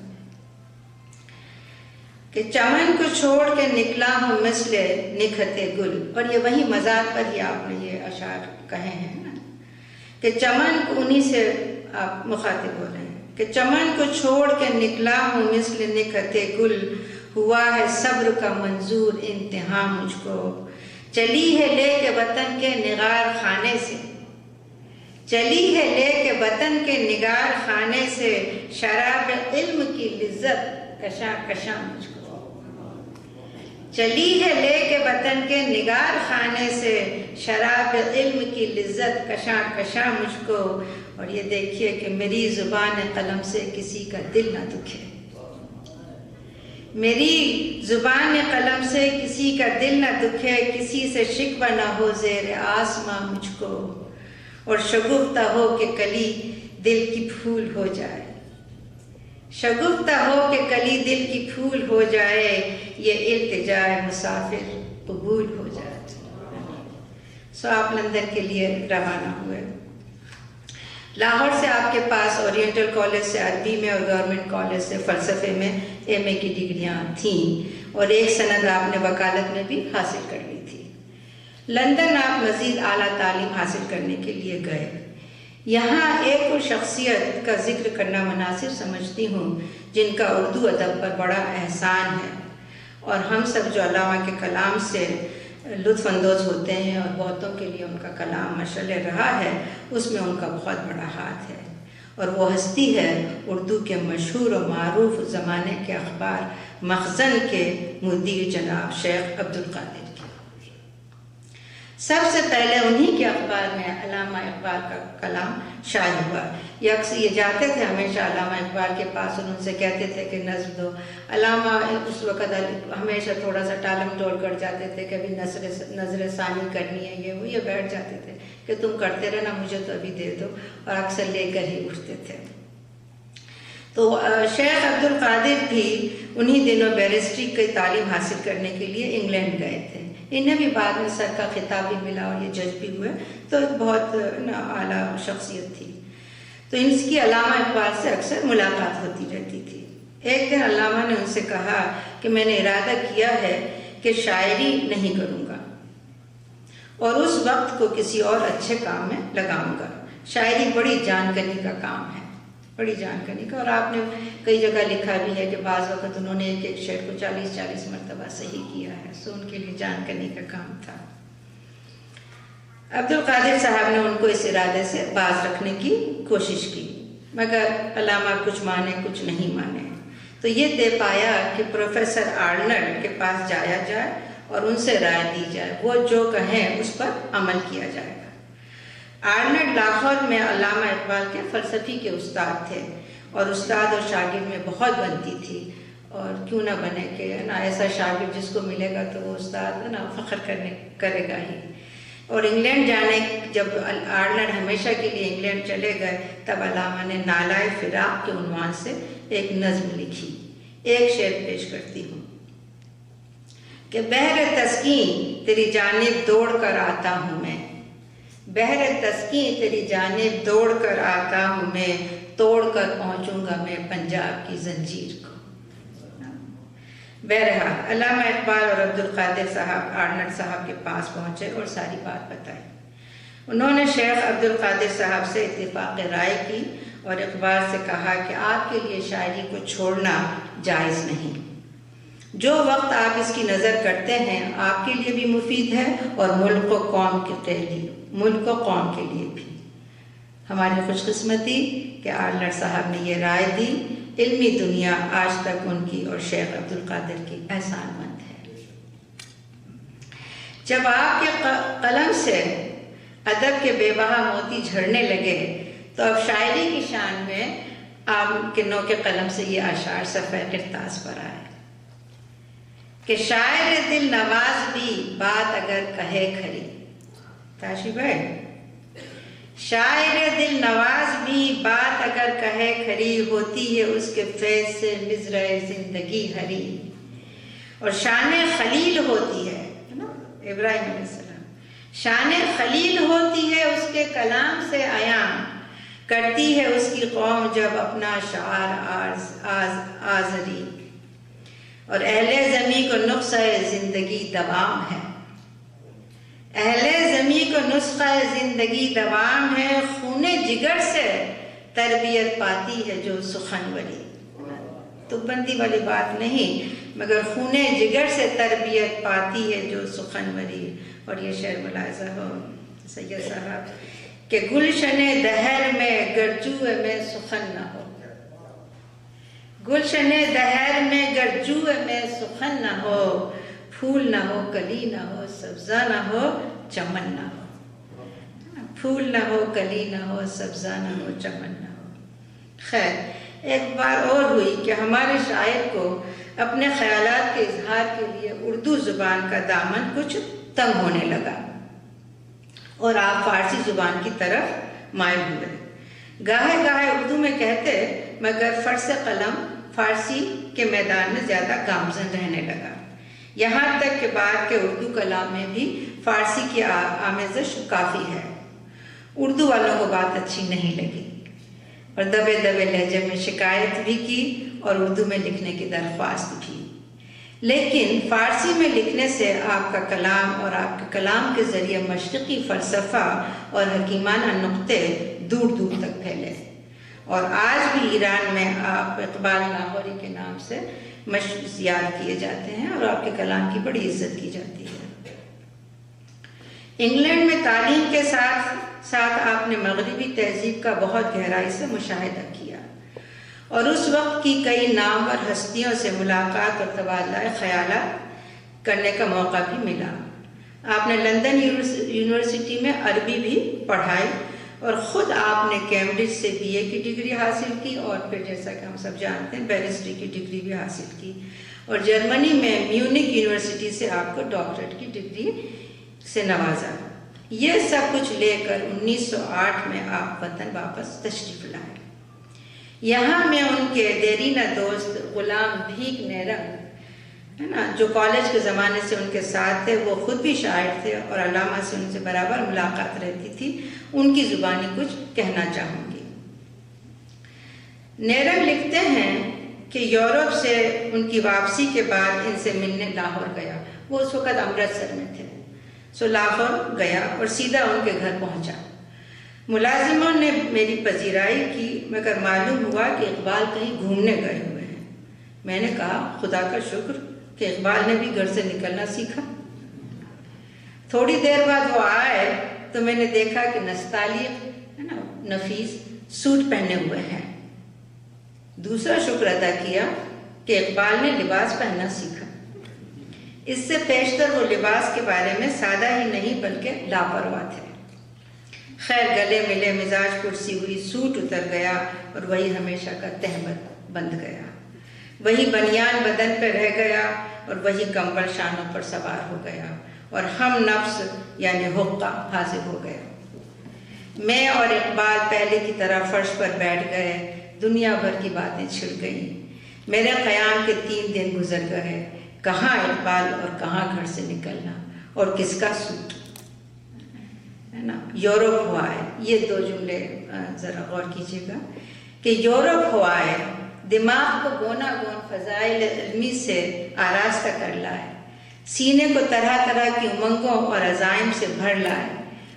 کہ چمن کو چھوڑ کے نکلا ہوں مثل نکھتے گل، اور یہ وہی مزار پر ہی آپ نے یہ اشعار کہے ہیں نا، کہ چمن کو انہی سے آپ مخاطب ہو رہے ہیں کہ چمن کو چھوڑ کے نکلا ہوں مثل نکھتے گل، ہوا ہے صبر کا منظور انتہا مجھ کو، چلی ہے لے کے وطن کے نگار خانے سے، چلی ہے لے کے وطن کے نگار خانے سے، شراب علم کی لذت کشاں کشاں مجھ کو، چلی ہے لے کے وطن کے نگار خانے سے، شراب علم کی لذت کشاں کشاں مجھ کو، اور یہ دیکھیے کہ میری زبان قلم سے کسی کا دل نہ دکھے، میری زبان قلم سے کسی کا دل نہ دکھے، کسی سے شکوہ نہ ہو زیر آسماں مجھ کو، اور شگفتہ ہو کہ کلی دل کی پھول ہو جائے، شگفتہ ہو کہ کلی دل کی پھول ہو جائے، یہ التجائے مسافر قبول ہو جائے۔ سو آپ لندن کے لیے روانہ ہوئے۔ لاہور سے آپ کے پاس اورینٹل کالج سے عربی میں اور گورنمنٹ کالج سے فلسفے میں ایم اے کی ڈگریاں تھیں، اور ایک سند آپ نے وکالت میں بھی حاصل کر لی تھی۔ لندن آپ مزید اعلیٰ تعلیم حاصل کرنے کے لیے گئے۔ یہاں ایک اور شخصیت کا ذکر کرنا مناسب سمجھتی ہوں جن کا اردو ادب پر بڑا احسان ہے، اور ہم سب جو علامہ کے کلام سے لطف اندوز ہوتے ہیں اور بہتوں کے لیے ان کا کلام مشعل رہا ہے، اس میں ان کا بہت بڑا ہاتھ ہے، اور وہ ہستی ہے اردو کے مشہور و معروف زمانے کے اخبار مخزن کے مدیر جناب شیخ عبدالقادر کی۔ سب سے پہلے انہی کے اخبار میں علامہ اقبال کا کلام شائع ہوا۔ یہ اکثر یہ جاتے تھے ہمیشہ علامہ اقبال کے پاس اور ان سے کہتے تھے کہ نظم دو۔ علامہ اس وقت ہمیشہ تھوڑا سا ٹالم ٹول کر جاتے تھے، کبھی نظر ثانی کرنی ہے یہ وہ، یہ بیٹھ جاتے تھے کہ تم کرتے رہنا، مجھے تو ابھی دے دو، اور اکثر لے کر ہی اٹھتے تھے۔ تو شیخ عبدالقادر بھی انہی دنوں بیرسٹری کی تعلیم حاصل کرنے کے لیے انگلینڈ گئے تھے۔ انہیں بھی بعد میں سر کا خطاب بھی ملا اور یہ جج بھی ہوئے، تو ایک بہت اعلیٰ شخصیت تھی۔ تو ان کی علامہ اقبال سے اکثر ملاقات ہوتی رہتی تھی۔ ایک دن علامہ نے ان سے کہا کہ میں نے ارادہ کیا ہے کہ شاعری نہیں کروں گا اور اس وقت کو کسی اور اچھے کام میں لگاؤں گا۔ شاعری بڑی جان کنی کا کام ہے، بڑی جان کنی کا، اور آپ نے کئی جگہ لکھا بھی ہے کہ بعض وقت انہوں نے ایک شعر کو 40 مرتبہ صحیح کیا ہے، سو ان کے لیے جان کنی کا کام تھا۔ عبدالقادر صاحب نے ان کو اس ارادے سے باز رکھنے کی کوشش کی، مگر علامہ کچھ مانے کچھ نہیں مانے، تو یہ طے پایا کہ پروفیسر آرنلڈ کے پاس جایا جائے اور ان سے رائے دی جائے، وہ جو کہیں اس پر عمل کیا جائے گا۔ آرنلڈ لاہور میں علامہ اقبال کے فلسفی کے استاد تھے، اور استاد اور شاگرد میں بہت بنتی تھی، اور کیوں نہ بنے کہ نا ایسا شاگرد جس کو ملے گا تو وہ استاد نا فخر کرے گا ہی۔ اور انگلینڈ جانے جب آرنلڈ ہمیشہ کے لیے انگلینڈ چلے گئے، تب علامہ نے نالائے فراق کے عنوان سے ایک نظم لکھی۔ ایک شعر پیش کرتی ہوں کہ بحر تسکین تیری جانب دوڑ کر آتا ہوں میں، بحر تسکین تیری جانب دوڑ کر آتا ہوں میں، توڑ کر پہنچوں گا میں پنجاب کی زنجیر کو۔ بہرحال علامہ اقبال اور عبدالقادر صاحب آرنلڈ صاحب کے پاس پہنچے اور ساری بات بتائی۔ انہوں نے شیخ عبدالقادر صاحب سے اتفاق رائے کی اور اقبال سے کہا کہ آپ کے لیے شاعری کو چھوڑنا جائز نہیں، جو وقت آپ اس کی نظر کرتے ہیں آپ کے لیے بھی مفید ہے اور ملک و قوم کے لیے بھی۔ ہماری خوش قسمتی کہ آرنلڈ صاحب نے یہ رائے دی۔ علمی دنیا آج تک ان کی اور شیخ عبدالقادر کی احسان مند ہے۔ جب آپ کے قلم سے ادب کے بے بہا موتی جھڑنے لگے تو اب شاعری کی شان میں آپ کے نو کے قلم سے یہ اشعار صفحہ کرتاس پر آئے کہ شاعر دل نواز بھی بات اگر کہے کھری، تاشی بھائی، شاعر دل نواز بھی بات اگر کہے کھری، ہوتی ہے اس کے فیض سے مزرعِ زندگی ہری، اور شان خلیل ہوتی ہے نا ابراہیم علیہ السلام، شان خلیل ہوتی ہے اس کے کلام سے عیاں، کرتی ہے اس کی قوم جب اپنا شعار آزری، اور اہل زمیں کو نسخہ زندگی دوام ہے، اہل زمیں کو نسخہ زندگی دوام ہے، خون جگر سے تربیت پاتی ہے جو سخنوری۔ تو بندی والی بات نہیں، مگر خون جگر سے تربیت پاتی ہے جو سخنوری۔ اور یہ شعر ملاحظہ ہو سید صاحب کہ گلشن دہر میں گرجوع میں سخن نہ ہو، گلشن دہر میں گرجوع میں سخن نہ ہو، پھول نہ ہو کلی نہ ہو سبزہ نہ ہو چمن نہ ہو، پھول نہ ہو کلی نہ ہو سبزہ نہ ہو چمن نہ ہو۔ خیر، ایک بار اور ہوئی کہ ہمارے شاعر کو اپنے خیالات کے اظہار کے لیے اردو زبان کا دامن کچھ تنگ ہونے لگا اور آپ فارسی زبان کی طرف مائل ہوئے۔ گاہے گاہے اردو میں کہتے، مگر فرس قلم فارسی کے میدان میں زیادہ گامزن رہنے لگا، یہاں تک کہ بعد کے اردو کلام میں بھی فارسی کی آمیزش کافی ہے۔ اردو والوں کو بات اچھی نہیں لگی اور دبے دبے لہجے میں شکایت بھی کی اور اردو میں لکھنے کی درخواست بھی، لیکن فارسی میں لکھنے سے آپ کا کلام اور آپ کے کلام کے ذریعے مشرقی فلسفہ اور حکیمانہ نقطے دور دور تک پھیلے، اور آج بھی ایران میں آپ اقبال لاہوری کے نام سے یاد کیے جاتے ہیں اور آپ کے کلام کی بڑی عزت کی جاتی ہے۔ انگلینڈ میں تعلیم کے ساتھ ساتھ آپ نے مغربی تہذیب کا بہت گہرائی سے مشاہدہ کیا اور اس وقت کی کئی نامور ہستیوں سے ملاقات اور تبادلہ خیالات کرنے کا موقع بھی ملا۔ آپ نے لندن یونیورسٹی میں عربی بھی پڑھائی اور خود آپ نے کیمبرج سے BA کی ڈگری حاصل کی اور پھر جیسا کہ ہم سب جانتے ہیں بیرسٹری کی ڈگری بھی حاصل کی، اور جرمنی میں میونک یونیورسٹی سے آپ کو ڈاکٹریٹ کی ڈگری سے نوازا۔ یہ سب کچھ لے کر 1908 میں آپ وطن واپس تشریف لائے۔ یہاں میں ان کے دیرینہ دوست غلام بھیک نیرنگ ہے نا، جو کالج کے زمانے سے ان کے ساتھ تھے، وہ خود بھی شاعر تھے اور علامہ سے ان سے برابر ملاقات رہتی تھی، ان کی زبانی کچھ کہنا چاہوں گی۔ نیرنگ لکھتے ہیں کہ یورپ سے ان کی واپسی کے بعد ان سے ملنے لاہور گیا۔ وہ اس وقت امرتسر میں تھے، سو لاہور گیا اور سیدھا ان کے گھر پہنچا۔ ملازموں نے میری پذیرائی کی، مگر معلوم ہوا کہ اقبال کہیں گھومنے گئے ہوئے ہیں۔ میں نے کہا خدا کا شکر کہ اقبال نے بھی گھر سے نکلنا سیکھا۔ تھوڑی دیر بعد وہ آئے تو میں نے دیکھا کہ نستعلیق ہے نا نفیس سوٹ پہنے ہوئے ہیں۔ دوسرا شکر ادا کیا کہ اقبال نے لباس پہننا سیکھا۔ اس سے پیشتر وہ لباس کے بارے میں سادہ ہی نہیں بلکہ لاپرواہ تھے۔ خیر گلے ملے، مزاج کرسی ہوئی، سوٹ اتر گیا اور وہی ہمیشہ کا تہمت بند گیا، وہی بنیان بدن پہ رہ گیا اور وہی کمبل شانوں پر سوار ہو گیا اور ہم نفس یعنی حقہ حاضر ہو گیا۔ میں اور اقبال پہلے کی طرح فرش پر بیٹھ گئے، دنیا بھر کی باتیں چھڑ گئیں۔ میرے قیام کے 3 دن گزر گئے، کہاں اقبال اور کہاں گھر سے نکلنا اور کس کا سوٹ ہے نا۔ یورپ ہو آئے، یہ 2 جملے ذرا غور کیجیے گا کہ یورپ ہو آئے، دماغ کو گونا گون فضائل علمی سے آراستہ کر لائے، سینے کو طرح طرح کی امنگوں اور عزائم سے بھر لائے،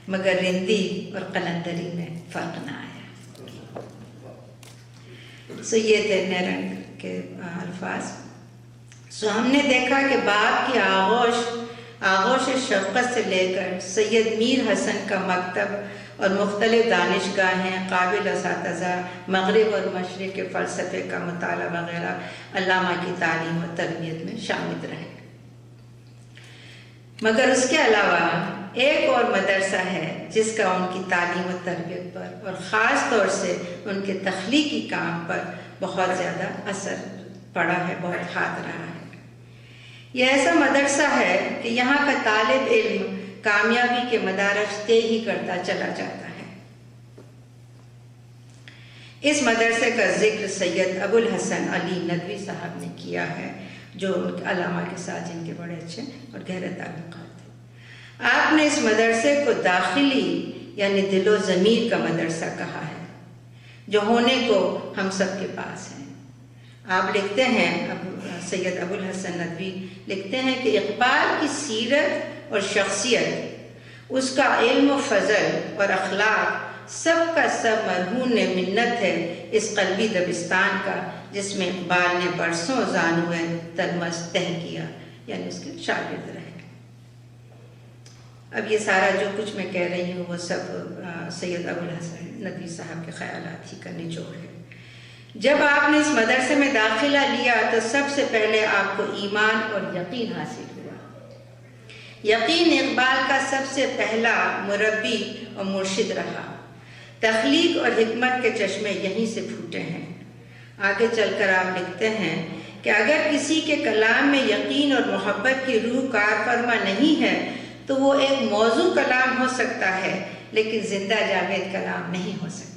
مگر رندی اور قلندری میں فرق نہ آیا۔ سو یہ تھے نیرنگ کے الفاظ۔ سو ہم نے دیکھا کہ باغ کی آغوش شفقت سے لے کر سید میر حسن کا مکتب اور مختلف دانشگاہیں، قابل اساتذہ، مغرب اور مشرق کے فلسفے کا مطالعہ وغیرہ علامہ کی تعلیم و تربیت میں شامل رہے۔ مگر اس کے علاوہ ایک اور مدرسہ ہے جس کا ان کی تعلیم و تربیت پر اور خاص طور سے ان کے تخلیقی کام پر بہت زیادہ اثر پڑا ہے، بہت ہاتھ رہا ہے۔ یہ ایسا مدرسہ ہے کہ یہاں کا طالب علم کامیابی کے مدارج طے ہی کرتا چلا جاتا ہے۔ اس مدرسے کا ذکر سید ابو الحسن علی ندوی صاحب نے کیا ہے، جو علامہ کے ساتھ جن کے بڑے اچھے اور گہرے تعلقات تھے۔ آپ نے اس مدرسے کو داخلی یعنی دل و ضمیر کا مدرسہ کہا ہے، جو ہونے کو ہم سب کے پاس ہے۔ آپ لکھتے ہیں، سید ابو الحسن ندوی لکھتے ہیں کہ اقبال کی سیرت اور شخصیت، اس کا علم و فضل اور اخلاق سب کا سب مرہون منت ہے اس قلبی دبستان کا جس میں اقبال نے برسوں زانوئے تلمس تہ کیا، یعنی اس کے شاگرد رہے۔ اب یہ سارا جو کچھ میں کہہ رہی ہوں وہ سب سید ابو الحسن ندوی صاحب کے خیالات ہی کا نچوڑ ہے۔ جب آپ نے اس مدرسے میں داخلہ لیا تو سب سے پہلے آپ کو ایمان اور یقین حاصل ہوا۔ یقین اقبال کا سب سے پہلا مربی اور مرشد رہا۔ تخلیق اور حکمت کے چشمے یہیں سے پھوٹے ہیں۔ آگے چل کر آپ لکھتے ہیں کہ اگر کسی کے کلام میں یقین اور محبت کی روح کار فرما نہیں ہے تو وہ ایک موضوع کلام ہو سکتا ہے لیکن زندہ جاوید کلام نہیں ہو سکتا۔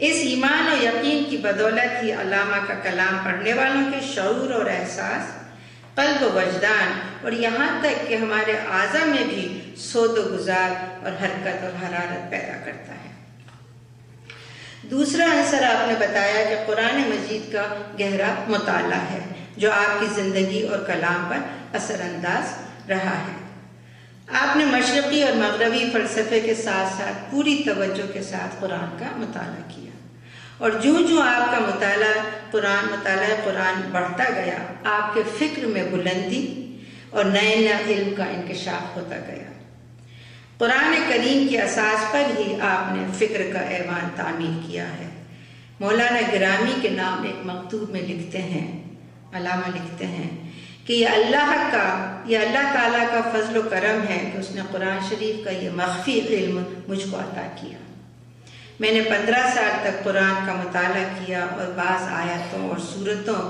اس ایمان و یقین کی بدولت ہی علامہ کا کلام پڑھنے والوں کے شعور اور احساس، قلب و وجدان اور یہاں تک کہ ہمارے اعضاء میں بھی سود و گزار اور حرکت اور حرارت پیدا کرتا ہے۔ دوسرا عنصر آپ نے بتایا کہ قرآن مجید کا گہرا مطالعہ ہے جو آپ کی زندگی اور کلام پر اثر انداز رہا ہے۔ آپ نے مشرقی اور مغربی فلسفے کے ساتھ ساتھ پوری توجہ کے ساتھ قرآن کا مطالعہ کیا اور جو آپ کا مطالعہ قرآن بڑھتا گیا، آپ کے فکر میں بلندی اور نئے علم کا انکشاف ہوتا گیا۔ قرآن کریم کی اساس پر ہی آپ نے فکر کا ایوان تعمیر کیا ہے۔ مولانا گرامی کے نام ایک مکتوب میں لکھتے ہیں، علامہ لکھتے ہیں کہ یہ اللہ تعالیٰ کا فضل و کرم ہے کہ اس نے قرآن شریف کا یہ مخفی علم مجھ کو عطا کیا۔ میں نے 15 سال تک قرآن کا مطالعہ کیا اور بعض آیاتوں اور صورتوں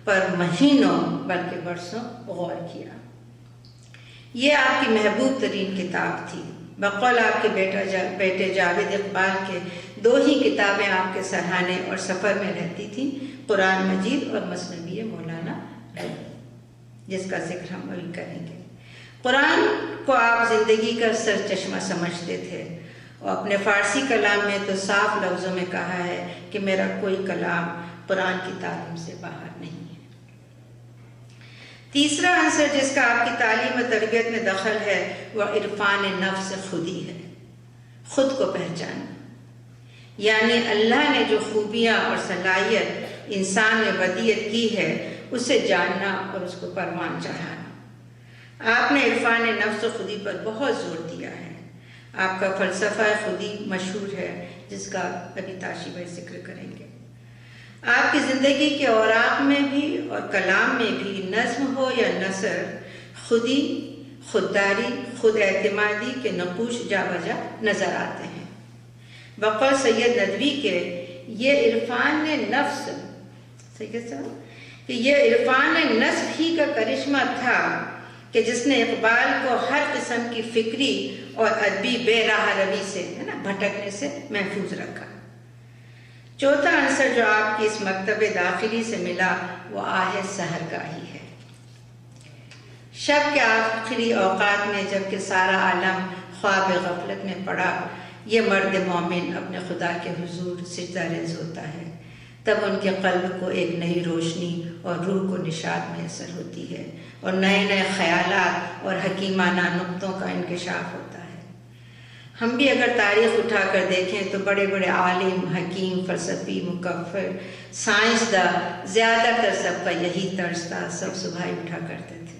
پر مہینوں بلکہ برسوں غور کیا۔ یہ آپ کی محبوب ترین کتاب تھی۔ بقول آپ کے بیٹے جاوید اقبال کے 2 ہی کتابیں آپ کے سرہانے اور سفر میں رہتی تھیں، قرآن مجید اور مثنوی مولانا رومی، جس کا ذکر ہم ابھی کریں گے۔ قرآن کو آپ زندگی کا سرچشمہ سمجھتے تھے اور اپنے فارسی کلام میں تو صاف لفظوں میں کہا ہے کہ میرا کوئی کلام قرآن کی تعلیم سے باہر نہیں ہے۔ تیسرا عنصر جس کا آپ کی تعلیم و تربیت میں دخل ہے وہ عرفان نفس خودی ہے، خود کو پہچاننا، یعنی اللہ نے جو خوبیاں اور صلاحیت انسان میں بدیت کی ہے اسے جاننا اور اس کو پروان چڑھانا۔ آپ نے عرفان نفس و خودی پر بہت زور دیا ہے۔ آپ کا فلسفہ خودی مشہور ہے جس کا ابھی تاشی بھائی ذکر کریں گے۔ آپ کی زندگی کے اوراق میں بھی اور کلام میں بھی نظم ہو یا نثر، خودی، خودداری، خود اعتمادی کے نقوش جا بجا نظر آتے ہیں۔ بقول سید ندوی کے یہ عرفان نفس، کہ یہ عرفان نفس ہی کا کرشمہ تھا کہ جس نے اقبال کو ہر قسم کی فکری اور ادبی بے راہ روی سے بھٹکنے سے محفوظ رکھا۔ چوتھا عنصر جو آپ کی اس مکتب داخلی سے ملا وہ آہ سحرگاہی ہے۔ شب کے آخری اوقات میں جب کہ سارا عالم خواب غفلت میں پڑا، یہ مرد مومن اپنے خدا کے حضور سجدہ ریز ہوتا ہے، تب ان کے قلب کو ایک نئی روشنی اور روح کو نشاط میسر ہوتی ہے اور نئے خیالات اور حکیمانہ نقطوں کا انکشاف ہوتا ہے۔ ہم بھی اگر تاریخ اٹھا کر دیکھیں تو بڑے بڑے عالم، حکیم، فلسفی، مکفر، سائنسداں زیادہ تر سب کا یہی طرز تھا، سب صبح اٹھا کرتے تھے۔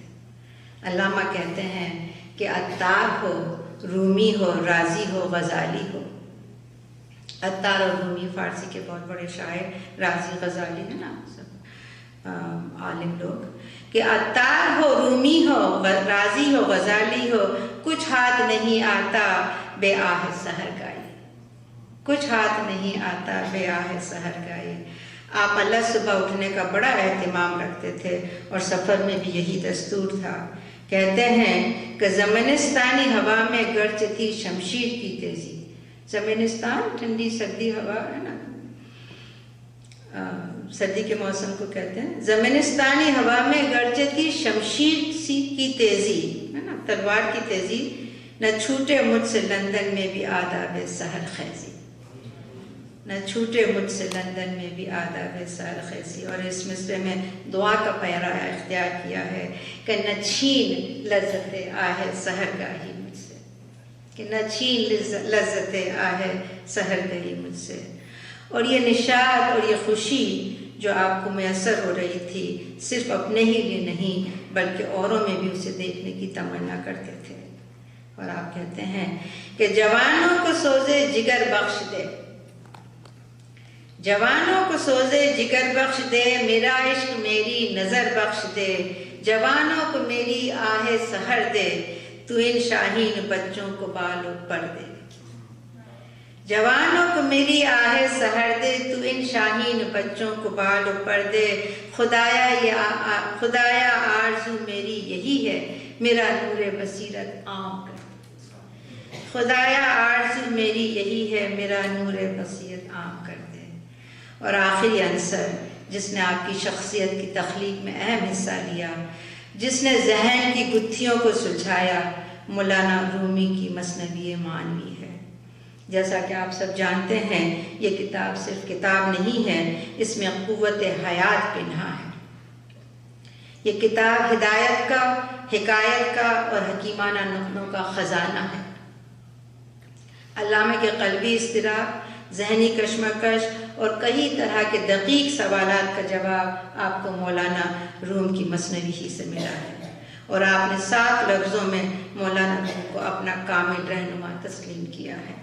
علامہ کہتے ہیں کہ عطار ہو، رومی ہو، رازی ہو، غزالی ہو۔ عطار اور رومی فارسی کے بہت بڑے شاعر، رازی غزالی ہے نا سب عالم لوگ، کہ عطار ہو، رومی ہو، رازی ہو، غزالی ہو، کچھ ہاتھ نہیں آتا بے آہ سحرگاہی، کچھ ہاتھ نہیں آتا بے آہ سحرگاہی۔ آپ اللہ صبح اٹھنے کا بڑا اہتمام رکھتے تھے اور سفر میں بھی یہی دستور تھا۔ کہتے ہیں کہ زمینستانی ہوا میں گرج تھی شمشیر کی تیزی۔ زمینستان ٹھنڈی سردی ہوا ہے نا، سردی کے موسم کو کہتے ہیں۔ زمینستانی ہوا میں گرج تھی شمشیر سی کی تیزی، ہے نا، تلوار کی تیزی، نہ چھوٹے مجھ سے لندن میں بھی آداب سحر خیزی، نہ چھوٹے مجھ سے لندن میں بھی آداب سحر خیزی۔ اور اس مصرے میں دعا کا پیرا اختیار کیا ہے کہ نہ چھین لذت آہ سحرگاہی مجھ سے، کہ نہ چھین لذت آہ سحرگاہی مجھ سے۔ اور یہ نشاط اور یہ خوشی جو آپ کو میسر ہو رہی تھی صرف اپنے ہی لیے نہیں بلکہ اوروں میں بھی اسے دیکھنے کی تمنا کرتے تھے۔ اور آپ کہتے ہیں کہ جوانوں کو سوزے جگر بخش دے، جوانوں کو سوزے جگر بخش دے، میرا عشق میری نظر بخش دے، جوانوں کو میری آہ سحر دے، تو ان شاہین بچوں کو بال پر دے، جوانوں کو میری آہ سحر دے، تو ان شاہین بچوں کو بال پر دے، خدایا آرزو میری یہی ہے، میرا نور بصیرت عام کر، خدایا آرزو میری یہی ہے، میرا نور بصیرت عام کر دے۔ اور آخری عنصر جس نے آپ کی شخصیت کی تخلیق میں اہم حصہ لیا، جس نے ذہن کی گتھیوں کو سلجھایا، مولانا رومی کی مثنوی معنوی ہے۔ جیسا کہ آپ سب جانتے ہیں یہ کتاب صرف کتاب نہیں ہے، اس میں قوت حیات پنہا ہے۔ یہ کتاب ہدایت کا، حکایت کا اور حکیمانہ نقطوں کا خزانہ ہے۔ علامہ کے قلبی اضطراب، ذہنی کشمکش اور کئی طرح کے دقیق سوالات کا جواب آپ کو مولانا روم کی مثنوی ہی سے ملا ہے، اور آپ نے 7 لفظوں میں مولانا روم کو اپنا کامل رہنما تسلیم کیا ہے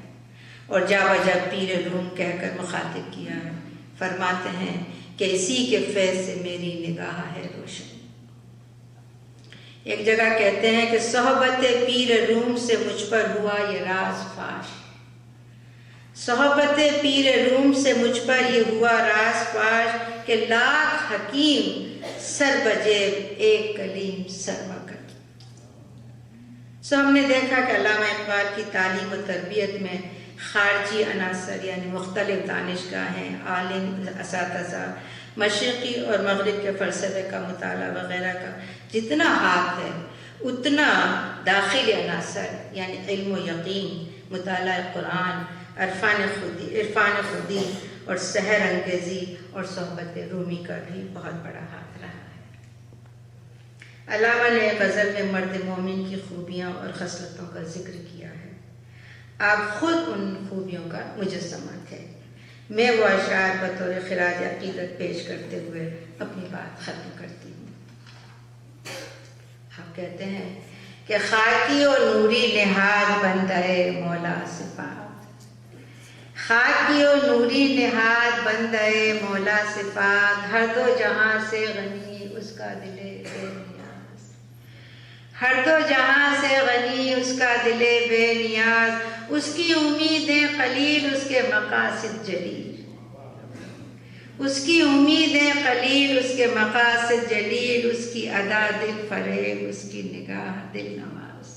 اور جا بجا پیر روم کہہ کر مخاطب کیا ہے۔ فرماتے ہیں کہ اسی کے فیض سے میری نگاہ ہے روشن۔ ایک جگہ کہتے ہیں کہ صحبت پیر روم سے مجھ پر ہوا یہ راز فاش، صحبت پیر روم سے مجھ پر یہ ہوا راز فاش کہ لاکھ حکیم سر بجیب ایک کلیم سر مگر۔ ہم نے دیکھا کہ علامہ اقبال کی تعلیم و تربیت میں خارجی عناصر یعنی مختلف دانشگاہیں، عالم، اساتذہ، مشرقی اور مغرب کے فلسفے کا مطالعہ وغیرہ کا جتنا ہاتھ ہے، اتنا داخلی عناصر یعنی علم و یقین، مطالعہ قرآن، عرفان خودی اور سحر انگیزی اور صحبت رومی کا بھی بہت بڑا ہاتھ رہا ہے۔ علامہ نے غزل میں مرد مومن کی خوبیاں اور خصلتوں کا ذکر کیا ہے۔ آپ خود ان خوبیوں کا مجسمہ تھے۔ میں وہ اشعار بطور خراج عقیدت پیش کرتے ہوئے اپنی بات ختم کرتی ہوں۔ آپ کہتے ہیں کہ خاکی و نوری نہاد بندے مولا صفات، خاکی و نوری نہاد بندے مولا صفات، ہر دو جہاں سے غنی اس کا دل بے نیاز، ہر دو جہاں سے غنی اس کا دل بے نیاز، اس کی امیدیں قلیل اس کے مقاصد جلیل، اس کی امیدیں قلیل اس کے مقاصد جلیل، اس کی ادا دل فریب اس کی نگاہ دل نواز،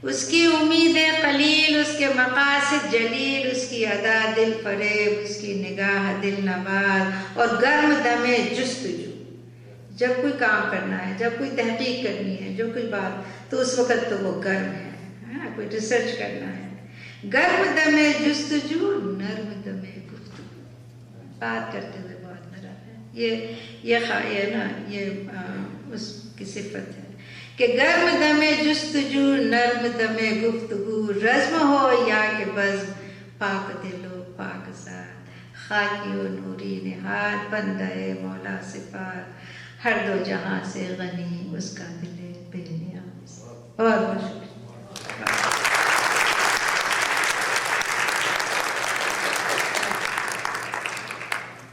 اس کی امیدیں قلیل اس کے مقاصد جلیل، اس کی ادا دل فریب اس کی نگاہ دل نواز، اور گرم دم جستجو، جب کوئی کام کرنا ہے، جب کوئی تحقیق کرنی ہے، جو کوئی بات، تو اس وقت تو وہ گرم ہے، کوئی ریسرچ کرنا ہے، گرم دم جستجو نرم دم گفتگو، بات کرتے ہوئے بہت نرم ہے، یہ اس کی صفت ہے کہ گرم دم جستجو نرم دم گفتگو، رزم ہو یا کہ بزم، پاک دل و پاک ذات، خاکی و نوری نہاد بندے مولا صفات، ہر دو جہاں سے غنی اس کا دل بے نیاز۔ بہت بہت شکریہ۔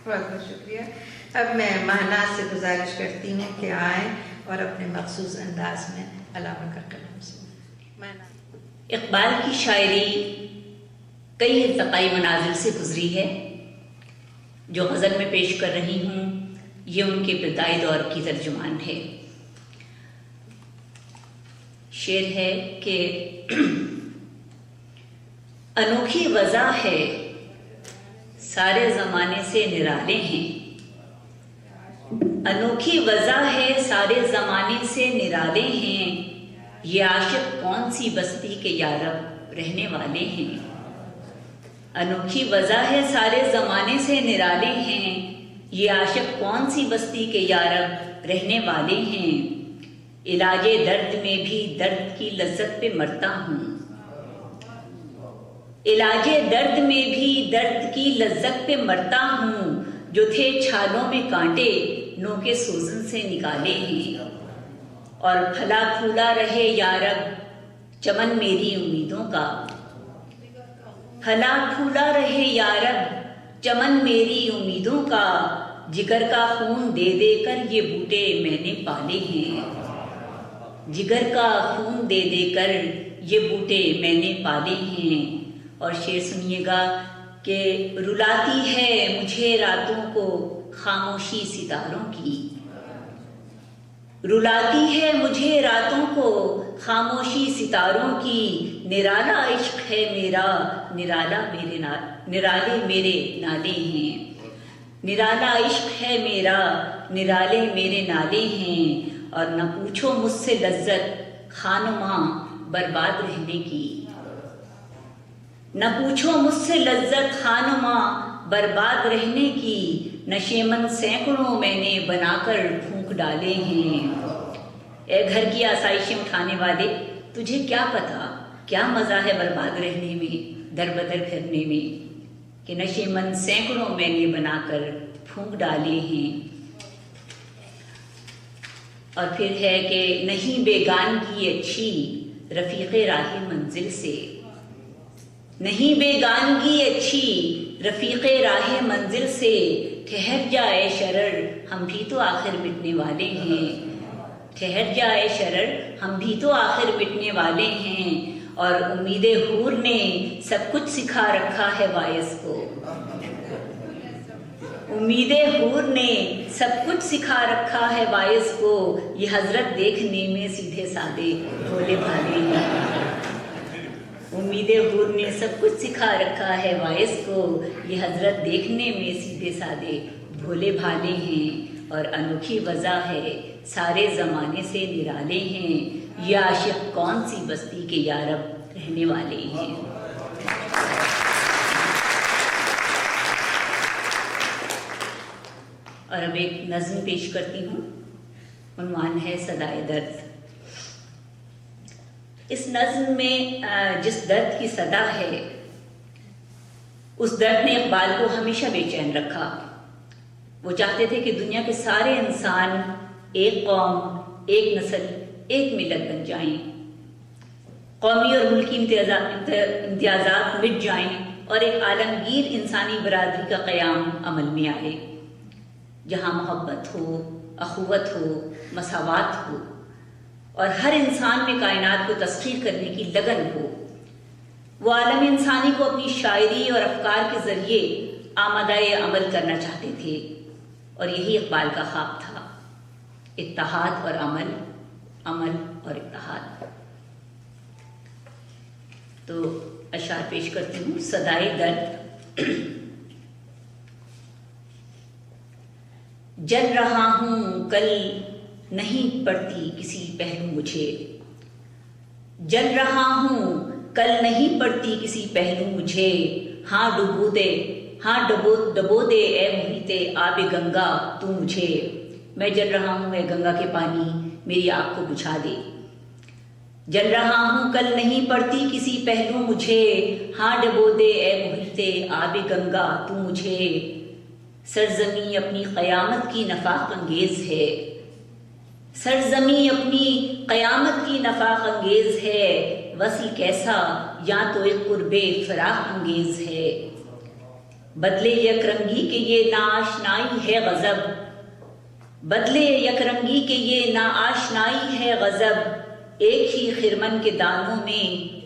بہت بہت شکریہ۔ اب میں مہناز سے گزارش کرتی ہوں کہ آئیں اور اپنے مخصوص انداز میں علامہ کا کلام سنیں۔ اقبال کی شاعری کئی ارتقائی منازل سے گزری ہے۔ جو غزل میں پیش کر رہی ہوں یہ ان کے ابتدائی دور کی ترجمان ہے۔ شعر ہے کہ انوکھی وضع ہے سارے زمانے سے نرالے ہیں، انوکھی وضع ہے سارے زمانے سے نرالے ہیں، یہ عاشق کون سی بستی کے یارب رہنے والے ہیں، انوکھی وضع ہے سارے زمانے سے نرالے ہیں، یہ عاشق کون سی بستی کے یارب رہنے والے ہیں، علاج درد میں بھی درد کی لذت پہ مرتا ہوں، علاج درد میں بھی درد کی لذت پہ مرتا ہوں، جو تھے چھالوں میں کانٹے نو کے سوزن سے نکالے ہیں، اور پھلا پھولا رہے یارب چمن میری امیدوں کا، پھلا پھولا رہے یارب چمن میری امیدوں کا، جگر کا خون دے دے کر یہ بوٹے میں نے پالے ہیں، جگر کا خون دے دے کر یہ بوٹے میں نے پالے ہیں۔ اور شعر سنیے گا کہ رلاتی ہے مجھے راتوں کو خاموشی ستاروں کی، رلاتی ہے مجھے راتوں کو خاموشی ستاروں کی، نرالا عشق ہے میرا نرالے میرے نالے ہیں، نرالا عشق ہے میرا نرالے میرے نالے ہیں، اور نہ پوچھو مجھ سے لذت خانماں برباد رہنے کی، نہ پوچھو مجھ سے لذت خانماں برباد رہنے کی، نشیمن سینکڑوں میں نے بنا کر پھونک ڈالے ہیں، اے گھر کی آسائشیں اٹھانے والے تجھے کیا پتا کیا مزہ ہے برباد رہنے میں، در بدر کرنے میں کہ نشے من سینکڑوں میں نے بنا کر پھونک ڈالے ہیں. اور پھر ہے کہ نہیں بیگانگی اچھی رفیق راہ منزل سے، نہیں بیگانگی اچھی رفیق راہ منزل سے، ٹھہر جائے شرر ہم بھی تو آخر مٹنے والے ہیں، ٹھہر جائے شرر ہم بھی تو آخر مٹنے والے ہیں. اور امید حور نے سب کچھ سکھا رکھا ہے باعث کو، امید حور نے سب کچھ سکھا رکھا ہے باعث کو، یہ حضرت دیکھنے میں سیدھے سادے بھولے بھالے ہیں. امید حور نے سب کچھ سکھا رکھا ہے باعث کو، یہ حضرت دیکھنے میں سیدھے سادے بھولے بھالے ہیں. اور انوکھی وضع ہے سارے زمانے سے نرالے ہیں، یہ عاشق کون سی بستی کے یارب رہنے والے ہیں. اور اب ایک نظم پیش کرتی ہوں، عنوان ہے صدائے درد. اس نظم میں جس درد کی صدا ہے، اس درد نے اقبال کو ہمیشہ بے چین رکھا. وہ چاہتے تھے کہ دنیا کے سارے انسان ایک قوم، ایک نسل، ایک ملت بن جائیں، قومی اور ملکی امتیازات مٹ جائیں اور ایک عالمگیر انسانی برادری کا قیام عمل میں آئے، جہاں محبت ہو، اخوت ہو، مساوات ہو اور ہر انسان میں کائنات کو تسخیر کرنے کی لگن ہو. وہ عالم انسانی کو اپنی شاعری اور افکار کے ذریعے آمادہ عمل کرنا چاہتے تھے، اور یہی اقبال کا خواب تھا، اتحاد اور عمل، عمل اور اتحاد. تو اشعار پیش کرتی ہوں. صدائے درد. جل رہا ہوں کل نہیں پڑتی کسی پہلو مجھے، جل رہا ہوں کل نہیں پڑتی کسی پہلو مجھے، ہاں ڈبو دے، ہاں ڈبو دے اے محیطے آب گنگا تو مجھے. میں جل رہا ہوں اے گنگا کے پانی میری آگ کو بجھا دے. جل رہا ہوں کل نہیں پڑتی کسی پہلو مجھے، ہاں ڈبو دے اے محیطے آب گنگا تو مجھے. سرزمین اپنی قیامت کی نفاق انگیز ہے، سرزمین اپنی قیامت کی نفاق انگیز ہے، وسیع کیسا یا تو ایک قرب فراق انگیز ہے. بدلے یک رنگی کے یہ ناآشنائی ہے غضب، بدلے یک رنگی کے یہ ناآشنائی ہے غضب، ایک ہی خرمن کے دانوں میں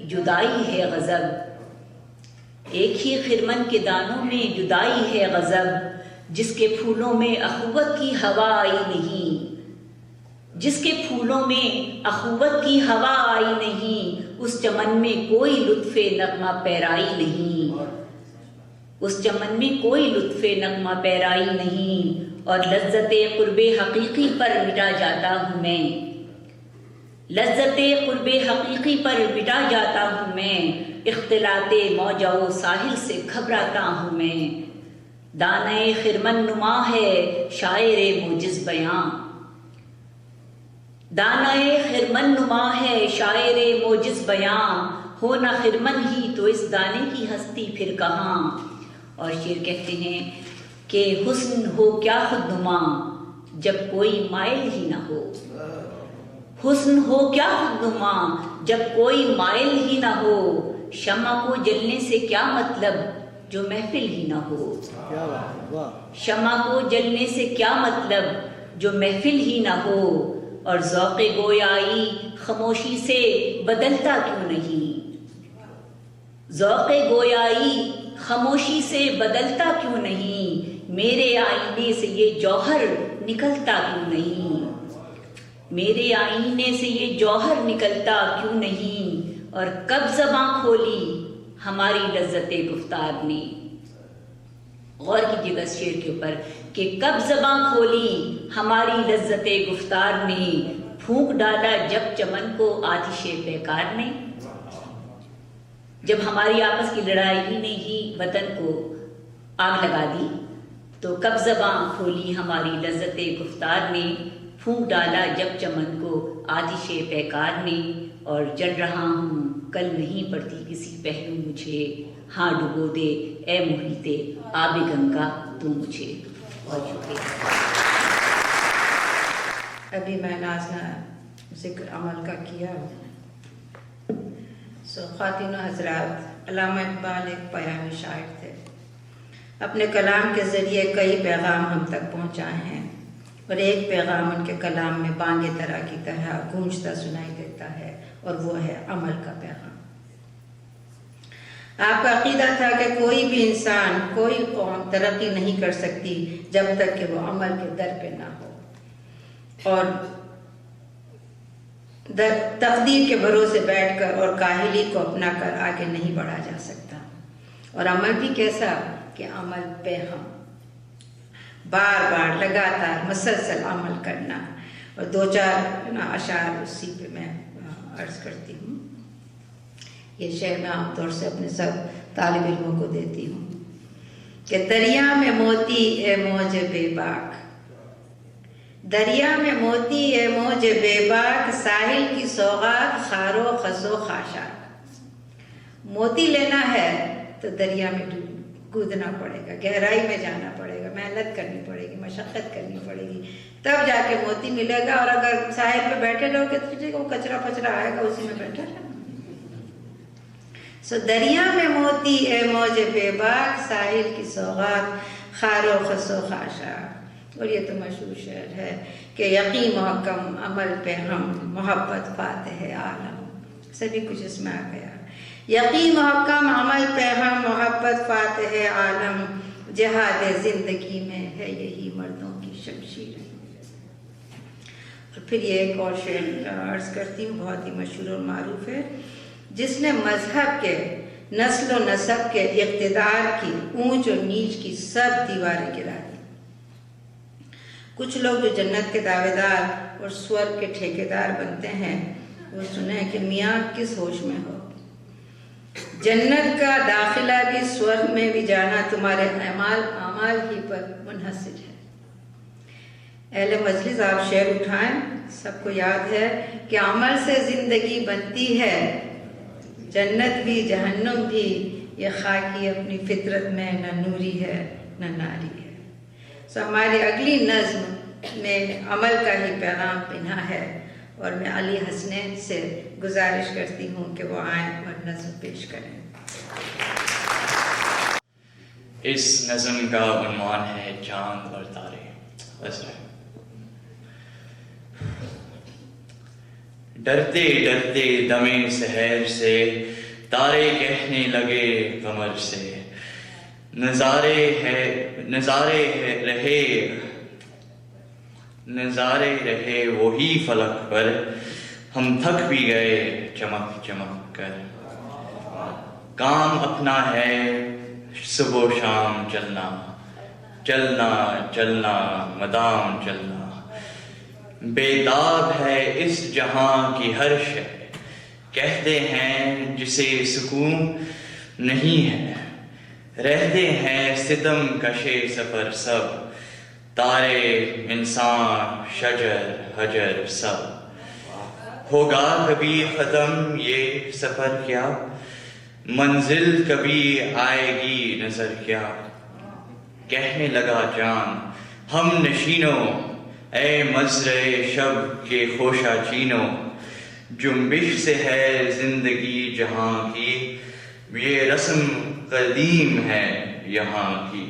جدائی ہے غضب، ایک ہی خرمن کے دانوں میں جدائی ہے غضب. جس کے پھولوں میں اخوت کی ہوا آئی نہیں، جس کے پھولوں میں اخوت کی ہوا آئی نہیں، اس چمن میں کوئی لطف نغمہ پیرائی نہیں، اس چمن میں کوئی لطف نغمہ پیرائی نہیں. اور لذت قرب حقیقی پر مٹا جاتا ہوں میں، لذت قرب حقیقی پر مٹا جاتا ہوں میں، اختلاط موجہ و ساحل سے گھبراتا ہوں میں. دانۂ خرمن نما ہے شاعر موجز بیاں، دانۂ خرمن نما ہے شاعر موجز بیاں، ہو نہ خرمن ہی تو اس دانے کی ہستی پھر کہاں. اور شعر کہتے ہیں کہ حسن ہو کیا خود نما جب کوئی مائل ہی نہ ہو، حسن ہو کیا خود نما جب کوئی مائل ہی نہ ہو، شمع کو جلنے سے کیا مطلب جو محفل ہی نہ ہو، شمع کو جلنے سے کیا مطلب جو محفل ہی نہ ہو. اور ذوق گویائی خاموشی سے بدلتا کیوں نہیں، ذوق گویائی خاموشی سے بدلتا کیوں نہیں، میرے آئینے سے یہ جوہر نکلتا کیوں نہیں، میرے آئینے سے یہ جوہر نکلتا کیوں نہیں. اور کب زباں کھولی ہماری لذت گفتار نے، غور کیجیے گا اس شعر کے اوپر کہ کب زباں کھولی ہماری لذت گفتار نے، پھونک ڈالا جب چمن کو آتش پیکار نے. جب ہماری آپس کی لڑائی نے ہی وطن کو آگ لگا دی تو کب زباں کھولی ہماری لذت گفتار نے، پھونک ڈالا جب چمن کو آتش پیکار میں اور جل رہا ہوں کل نہیں پڑتی کسی پہلو مجھے، ہاں ڈبو دے اے محیطے آب گنگا تو مجھے۔ بہت شکریہ۔ ابھی میں نازنہ ذکر عمل کا کیا۔ خواتین و حضرات، علامہ اقبال ایک پیامی شاعر تھے۔ اپنے کلام کے ذریعے کئی پیغام ہم تک پہنچائے ہیں، اور ایک پیغام ان کے کلام میں بانگ طرح کی طرح گونجتا سنائی دیتا ہے، اور وہ ہے عمل کا پیغام۔ آپ کا عقیدہ تھا کہ کوئی بھی انسان، کوئی قوم ترقی نہیں کر سکتی جب تک کہ وہ عمل کے در پہ نہ ہو، اور تقدیر کے بھروسے بیٹھ کر اور کاہلی کو اپنا کر آگے نہیں بڑھا جا سکتا۔ اور عمل بھی کیسا کہ عمل پہ ہم بار بار لگاتار مسلسل عمل کرنا۔ اور دو چار اشعار اسی پہ میں عرض کرتی ہوں۔ یہ شعر میں عام طور سے اپنے سب طالب علموں کو دیتی ہوں کہ دریا میں موتی اے موج بے باک، دریا میں موتی اے موج بے باک، ساحل کی سوغات خارو خسو خاشاک۔ موتی لینا ہے تو دریا میں کودنا پڑے گا، گہرائی میں جانا پڑے گا، محنت کرنی پڑے گی، مشقت کرنی پڑے گی، تب جا کے موتی ملے گا۔ اور اگر ساحل پہ بیٹھے رہو گے تو وہ کچرا پچرا آئے گا، اسی میں بیٹھے رہو۔ دریا میں موتی اے موج بے باک، ساحل کی سوغات خارو خسو خاشاک۔ اور یہ تو مشہور شعر ہے کہ یقین محکم عمل پہ ہم، محبت فاتح عالم، سبھی کچھ اس میں آ گیا۔ یقین محکم عمل پہ ہم، محبت فاتح عالم، جہاد زندگی میں ہے یہی مردوں کی شمشیر۔ اور پھر یہ ایک اور شعر عرض کرتی ہوں، بہت ہی مشہور اور معروف ہے۔ جس نے مذہب کے، نسل و نسب کے، اقتدار کی، اونچ اور نیچ کی سب دیواریں گرا دی۔ کچھ لوگ جو جنت کے دعوے دار اور سورگ کے ٹھیکیدار بنتے ہیں، وہ سنیں کہ میاں کس ہوش میں ہو، جنت کا داخلہ بھی سورگ میں بھی جانا تمہارے اعمال ہی پر منحصر ہے۔ اہل مجلس آپ شعر اٹھائیں، سب کو یاد ہے کہ عمل سے زندگی بنتی ہے، جنت بھی جہنم بھی، یہ خاکی اپنی فطرت میں نہ نوری ہے نہ ناری ہے۔ ہماری اگلی نظم میں عمل کا ہی پیغام پنہا ہے، اور میں علی حسنین سے گزارش کرتی ہوں کہ وہ آئیں اور نظم پیش کریں۔ اس نظم کا عنوان ہے چاند اور تارے۔ ڈرتے ڈرتے دمے سحر سے، تارے کہنے لگے قمر سے، نظارے رہے وہی فلک پر، ہم تھک بھی گئے چمک چمک کر۔ کام اپنا ہے صبح و شام چلنا، چلنا چلنا مدام چلنا، بیتاب ہے اس جہاں کی ہر شے، کہتے ہیں جسے سکون نہیں ہے، رہتے ہیں ستم کشے سفر سب، تارے انسان شجر حجر سب۔ ہوگا کبھی ختم یہ سفر کیا، منزل کبھی آئے گی نظر کیا، کہنے لگا جان ہم نشینوں، اے مزرعے شب کے خوشا چینوں، جنبش سے ہے زندگی جہاں کی، یہ رسم قدیم ہے یہاں کی،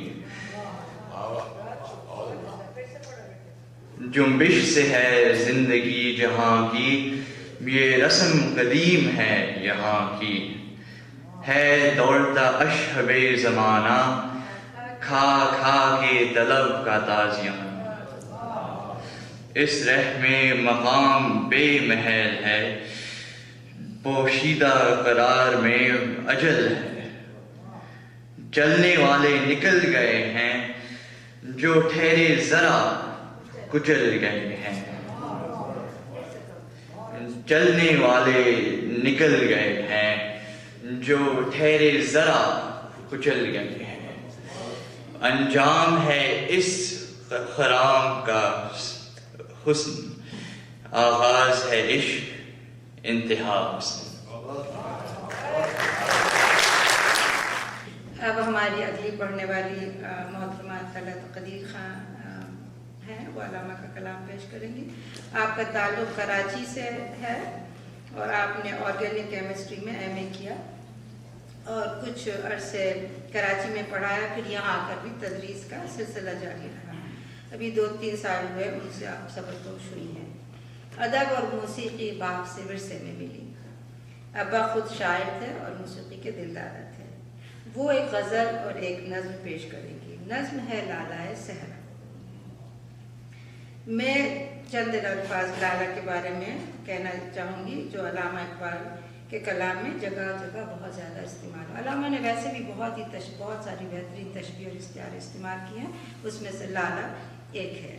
جنبش سے ہے زندگی جہاں کی، یہ رسم قدیم ہے یہاں کی، ہے دوڑتا اشہب زمانہ، کھا کھا کے طلب کا تازیہ، اس رہ میں مقام بے محل ہے، پوشیدہ قرار میں اجل ہے، چلنے والے نکل گئے ہیں، جو ٹھہرے ذرا کچل گئے ہیں، چلنے والے نکل گئے ہیں، جو ٹھہرے ذرا کچل گئے ہیں، انجام ہے اس خرام کا حسن، آغاز ہے عشق، انتہا حسن۔ اب ہماری اگلی پڑھنے والی محترمہ طلعت قدیر خان ہیں، وہ علامہ کا کلام پیش کریں گی۔ آپ کا تعلق کراچی سے ہے اور آپ نے آرگینک کیمسٹری میں ایم اے کیا اور کچھ عرصے کراچی میں پڑھایا، پھر یہاں آ کر بھی تدریس کا سلسلہ جاری رہا۔ ابھی 2-3 سال ہوئے ان سے آپ سبکدوش ہوئی ہیں۔ ادب اور موسیقی باپ سے ورثے میں ملی۔ ابا خود شاعر تھے اور موسیقی کے دلدادہ تھے۔ وہ ایک غزل اور ایک نظم پیش کریں گی۔ نظم ہے لالائے صحرا۔ میں چند الفاظ لالہ کے بارے میں کہنا چاہوں گی جو علامہ اقبال کے کلام میں جگہ جگہ بہت زیادہ استعمال ہے۔ علامہ نے ویسے بھی بہت ساری بہترین تشبیہ اور استعارے استعمال کی ہیں، اس میں سے لالہ ایک ہے۔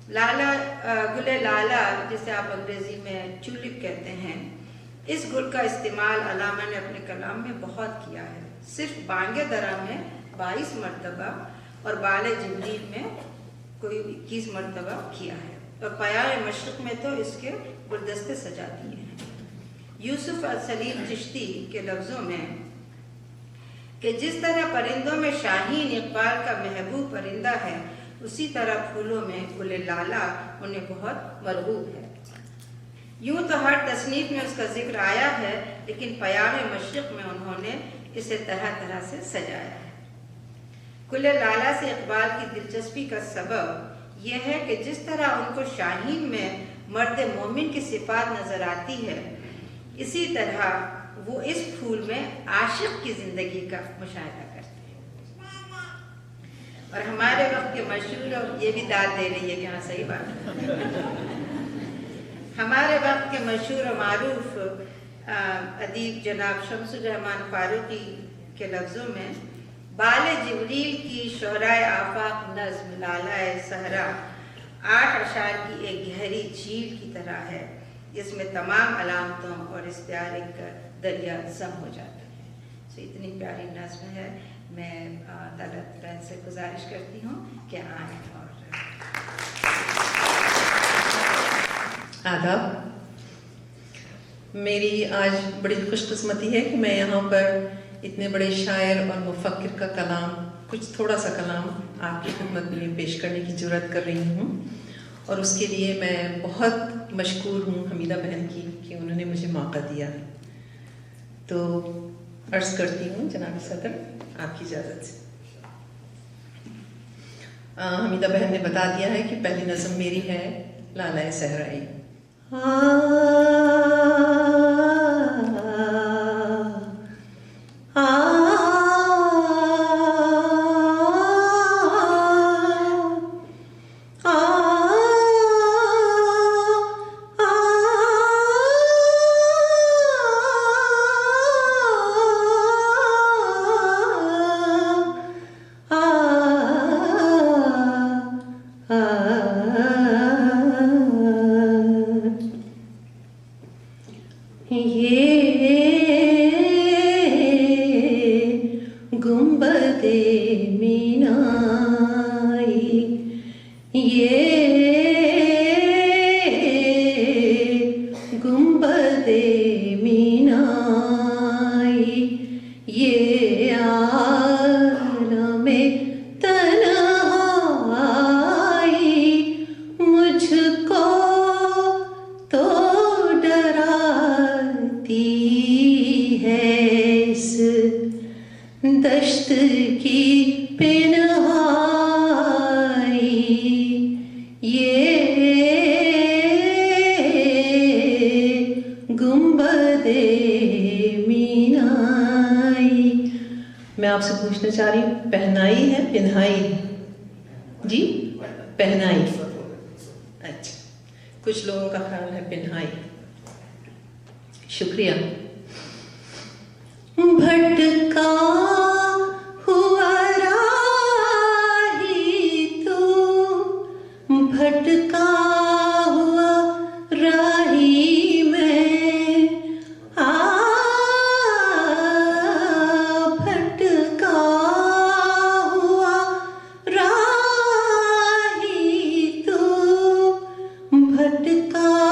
لالہ گل لالہ جسے آپ انگریزی میں ٹیولپ کہتے ہیں، اس گل کا استعمال علامہ نے اپنے کلام میں بہت کیا ہے۔ صرف بانگ درا میں 22 مرتبہ اور بال جبریل میں کوئی 21 مرتبہ کیا ہے، اور پیار مشرق میں تو اس کے گلدستے سجا دیے ہیں۔ یوسف سلیم چشتی کے لفظوں میں کہ جس طرح پرندوں میں شاہین اقبال کا محبوب پرندہ ہے، اسی طرح پھولوں میں گل لالہ انہیں بہت مرغوب ہے۔ یوں تو ہر تصنیف میں اس کا ذکر آیا ہے، لیکن پیام مشرق میں انہوں نے اسے طرح طرح سے سجایا ہے۔ گل لالہ سے اقبال کی دلچسپی کا سبب یہ ہے کہ جس طرح ان کو شاہین میں مرد مومن کی صفات نظر آتی ہے، اسی طرح وہ اس پھول میں عاشق کی زندگی کا مشاہدہ کرتے ہیں۔ اور ہمارے وقت کے مشہور، اور یہ بھی داد دے رہی ہے کہ ہاں صحیح بات ہے، ہمارے وقت کے مشہور و معروف ادیب جناب شمس الرحمن فاروقی کے لفظوں میں بال جبریل کی شہرائے آفاق نظم لالائے صحرا 8 اشعار کی ایک گہری جھیل کی طرح ہے، جس میں تمام علامتوں اور استعارے کا دریا ضم ہو جاتا ہے۔ اتنی پیاری نظم ہے۔ میں طلعت بہن سے گزارش کرتی ہوں کہ آئیں اور آداب۔ میری آج بڑی خوش قسمتی ہے کہ میں یہاں پر اتنے بڑے شاعر اور مفکر کا کلام، کچھ تھوڑا سا کلام آپ کی خدمت میں پیش کرنے کی جرات کر رہی ہوں، اور اس کے لیے میں بہت مشکور ہوں حمیدہ بہن کی کہ انہوں نے مجھے موقع دیا۔ تو عرض کرتی ہوں جناب صدر آپ کی اجازت سے۔ حمیدہ بہن نے بتا دیا ہے کہ پہلی نظم میری ہے لالائے صحرائی۔ میں آپ سے پوچھنا چاہ رہی ہوں، پہنائی ہے پنہائی؟ جی پہنائی، اچھا، کچھ لوگوں کا خیال ہے پنہائی۔ شکریہ۔ بھٹکا ہوا راہی تو، بھٹکا ہوا راہی میں بھٹکا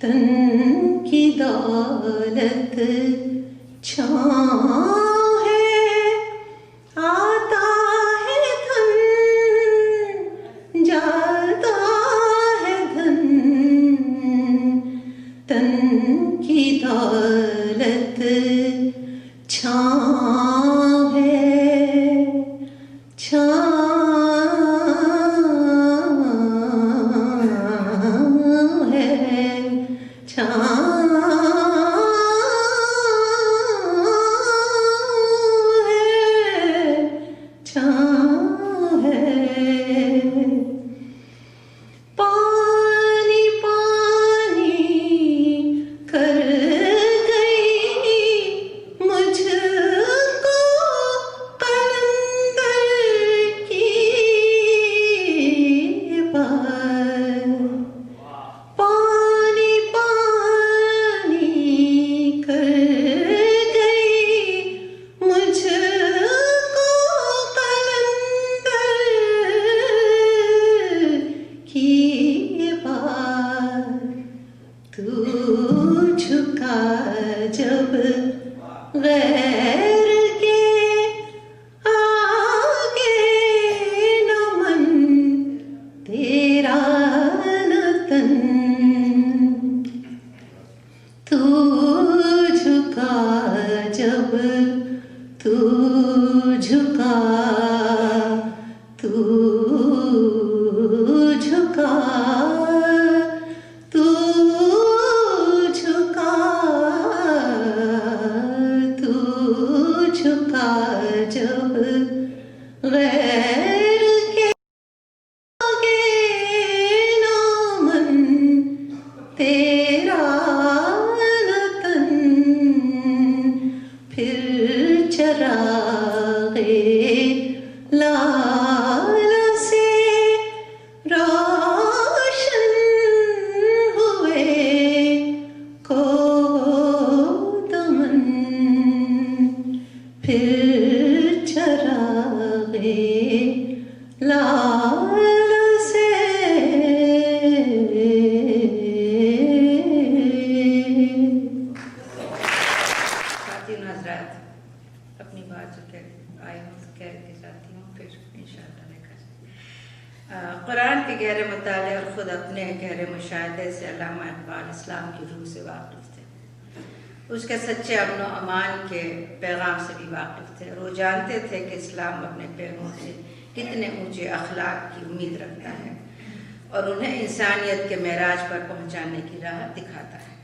تن کی دولت چھاؤں ہے آتا ہے دھن جاتا ہے دھن تن کی دولت چھاؤں ہے قرآن کے گہرے مطالعے اور خود اپنے گہرے مشاہدے سے علامہ اقبال اسلام کی روح سے واقف تھے، اس کے سچے امن و امان کے پیغام سے بھی واقف تھے، اور وہ جانتے تھے کہ اسلام اپنے پیغام سے کتنے اونچے اخلاق کی امید رکھتا ہے اور انہیں انسانیت کے معراج پر پہنچانے کی راہ دکھاتا ہے۔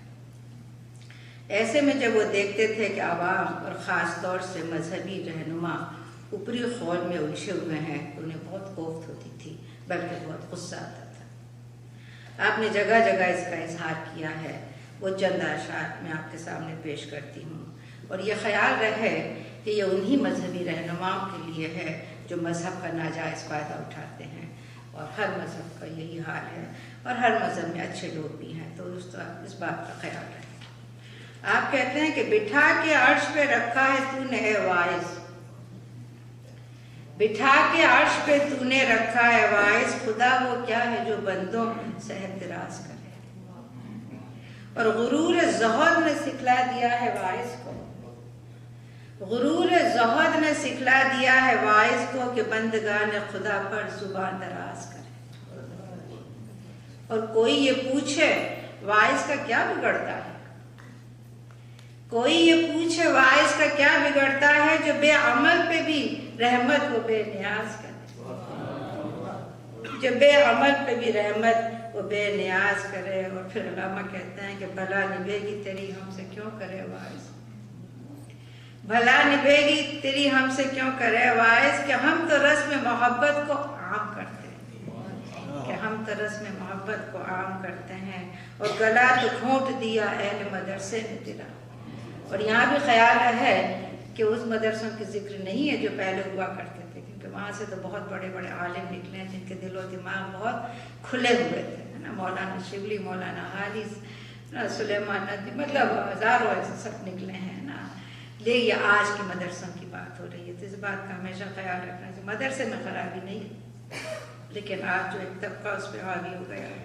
ایسے میں جب وہ دیکھتے تھے کہ عوام اور خاص طور سے مذہبی رہنما اوپری خول میں الجھے ہوئے ہیں تو انہیں بہت کوفت ہوتی تھی، بلکہ بہت غصہ آتا تھا۔ آپ نے جگہ جگہ اس کا اظہار کیا ہے، وہ چند اشعار میں آپ کے سامنے پیش کرتی ہوں، اور یہ خیال رہے کہ یہ انہی مذہبی رہنماؤں کے لیے ہے جو مذہب کا ناجائز فائدہ اٹھاتے ہیں، اور ہر مذہب کا یہی حال ہے، اور ہر مذہب میں اچھے لوگ بھی ہیں، تو اس بات کا خیال رہے۔ آپ کہتے ہیں کہ بٹھا کے عرش پہ رکھا ہے تو نے اے واعظ، بٹھا کے عرش پہ تو نے رکھا ہے واعظ، خدا وہ کیا ہے جو بندوں سے احتراز کرے، اور غرور زہد نے سکھلا دیا ہے واعظ کو، غرور زہد نے سکھلا دیا ہے واعظ کو کہ بندگان خدا پر زبان دراز کرے، اور کوئی یہ پوچھے واعظ کا کیا بگڑتا ہے، کوئی یہ پوچھے واعظ کا کیا بگڑتا ہے جو بے عمل پہ بھی رحمت وہ بے نیاز کرے، جو بے عمل پہ بھی رحمت وہ بے نیاز کرے۔ اور پھر علامہ کہتے ہیں کہ بھلا نبھے گی تیری ہم سے کیوں کرے واعظ، بھلا نبھے گی تیری ہم سے کیوں کرے واعظ، کہ ہم تو رسم محبت کو عام کرتے ہیں، کہ ہم تو رسم محبت کو عام کرتے ہیں، اور گلا تو گھونٹ دیا اہل مدرسے نے تیرا۔ اور یہاں بھی خیال ہے کہ اس مدرسوں کی ذکر نہیں ہے جو پہلے ہوا کرتے تھے، کیونکہ وہاں سے تو بہت بڑے بڑے عالم نکلے ہیں جن کے دل و دماغ بہت کھلے ہوئے تھے نا، مولانا شبلی، مولانا حارث، سلیمان ندوی، مطلب ہزاروں ایسے سب نکلے ہیں نا۔ لیکن یہ آج کی مدرسوں کی بات ہو رہی ہے، تو اس بات کا ہمیشہ خیال رکھنا چاہیے۔ مدرسے میں خرابی نہیں، لیکن آج جو ایک طبقہ اس پہ حاوی ہو گیا ہے،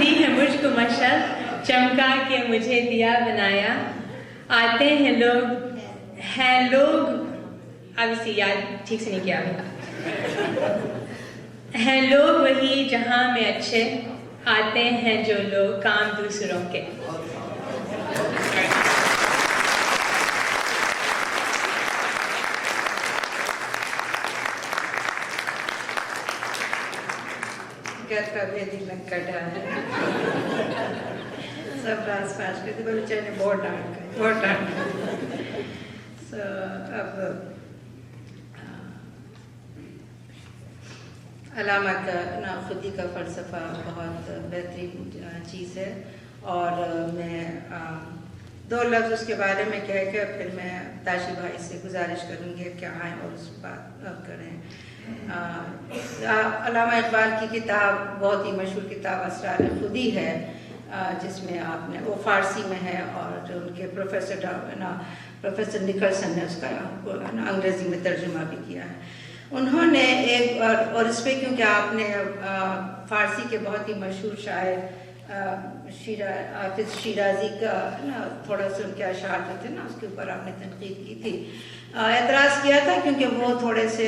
دی ہے مجھ کو مشعل چمکا کے مجھے دیا بنایا. آتے ہیں لوگ اب اسی یاد ٹھیک سے نہیں کیا ہیں لوگ وہی جہاں میں اچھے آتے ہیں جو لوگ کام دوسروں کے. گھر کا بھیدی لگ کر ڈالا سب راز پاش کرتے بچے نے بہت ڈانٹ سو اب علامہ کا خودی کا فلسفہ بہت بہترین چیز ہے اور میں 2 لفظ اس کے بارے میں کہہ کے پھر میں تاشی بھائی سے گزارش کروں گی کہ آئیں اور اس بات کریں. علامہ اقبال کی کتاب بہت ہی مشہور کتاب اسرار خودی ہے جس میں آپ نے وہ فارسی میں ہے اور جو ان کے پروفیسر نکلسن نے اس کا انگریزی میں ترجمہ بھی کیا ہے. انہوں نے ایک اور اس پہ کیونکہ آپ نے فارسی کے بہت ہی مشہور شاعر حافظ شیرازی کا تھوڑا سا ان کے اشعار جو تھے اس کے اوپر آپ نے تنقید کی تھی, اعتراض کیا تھا کیونکہ وہ تھوڑے سے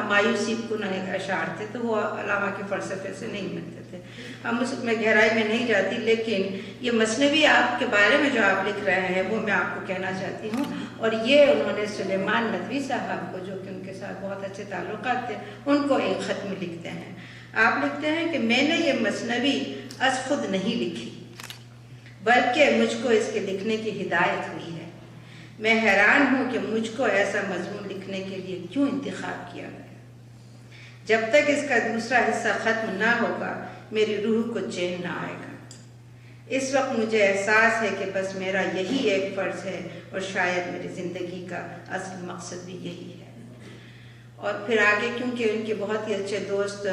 مایوسی کن اشعار تھے تو وہ علامہ کے فلسفے سے نہیں ملتے تھے. ہم اس میں گہرائی میں نہیں جاتی لیکن یہ مثنوی آپ کے بارے میں جو آپ لکھ رہے ہیں وہ میں آپ کو کہنا چاہتی ہوں. اور یہ انہوں نے سلیمان ندوی صاحب کو جو کہ ان کے ساتھ بہت اچھے تعلقات تھے ان کو ایک خط میں لکھتے ہیں. آپ لکھتے ہیں کہ میں نے یہ مثنوی از خود نہیں لکھی بلکہ مجھ کو اس کے لکھنے کی ہدایت ہوئی ہے. میں حیران ہوں کہ مجھ کو ایسا مضمون لکھنے کے لیے کیوں انتخاب کیا گیا. جب تک اس کا دوسرا حصہ ختم نہ ہوگا میری روح کو چین نہ آئے گا. اس وقت مجھے احساس ہے کہ بس میرا یہی ایک فرض ہے اور شاید میری زندگی کا اصل مقصد بھی یہی ہے. اور پھر آگے کیونکہ ان کے بہت ہی اچھے دوست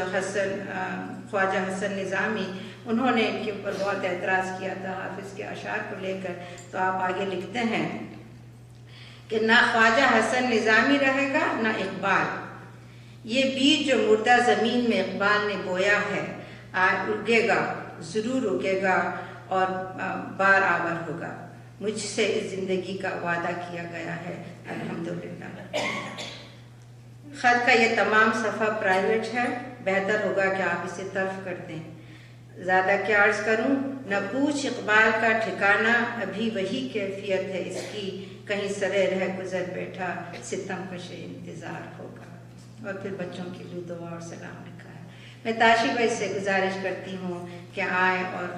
خواجہ حسن نظامی انہوں نے ان کے اوپر بہت اعتراض کیا تھا حافظ کے اشعار کو لے کر, تو آپ آگے لکھتے ہیں کہ نہ خواجہ حسن نظامی رہے گا نہ اقبال. یہ بیج جو مردہ زمین میں اقبال نے بویا ہے اگے گا, ضرور اگے گا اور بار آور ہوگا. مجھ سے اس زندگی کا وعدہ کیا گیا ہے الحمدللہ. خط کا یہ تمام صفحہ پرائیویٹ ہے, بہتر ہوگا کہ آپ اسے طرف کر دیں. زیادہ کیا عرض کروں, نہ پوچھ اقبال کا ٹھکانہ ابھی وہی کیفیت ہے اس کی, کہیں سرے رہ گزر بیٹھا ستم کشے انتظار ہوگا. اور پھر بچوں کے لیے دعا اور سلام لکھا ہے. میں تاشی بھائی سے گزارش کرتی ہوں کہ آئیں اور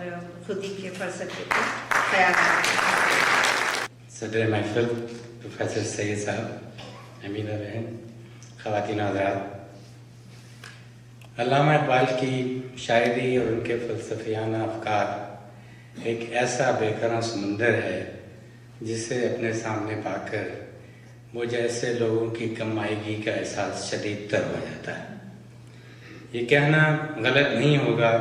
خودی کے فلسفے کو خیال رکھیں. صدر محفل پروفیسر سید صاحب, امیرہ بہن, خواتین حضرات, علامہ اقبال کی شاعری اور ان کے فلسفیانہ افکار ایک ایسا بے کراں سمندر ہے جسے اپنے سامنے پا کر مجھ ایسے لوگوں کی کم آئیگی کا احساس شدید تر ہو جاتا ہے. یہ کہنا غلط نہیں ہوگا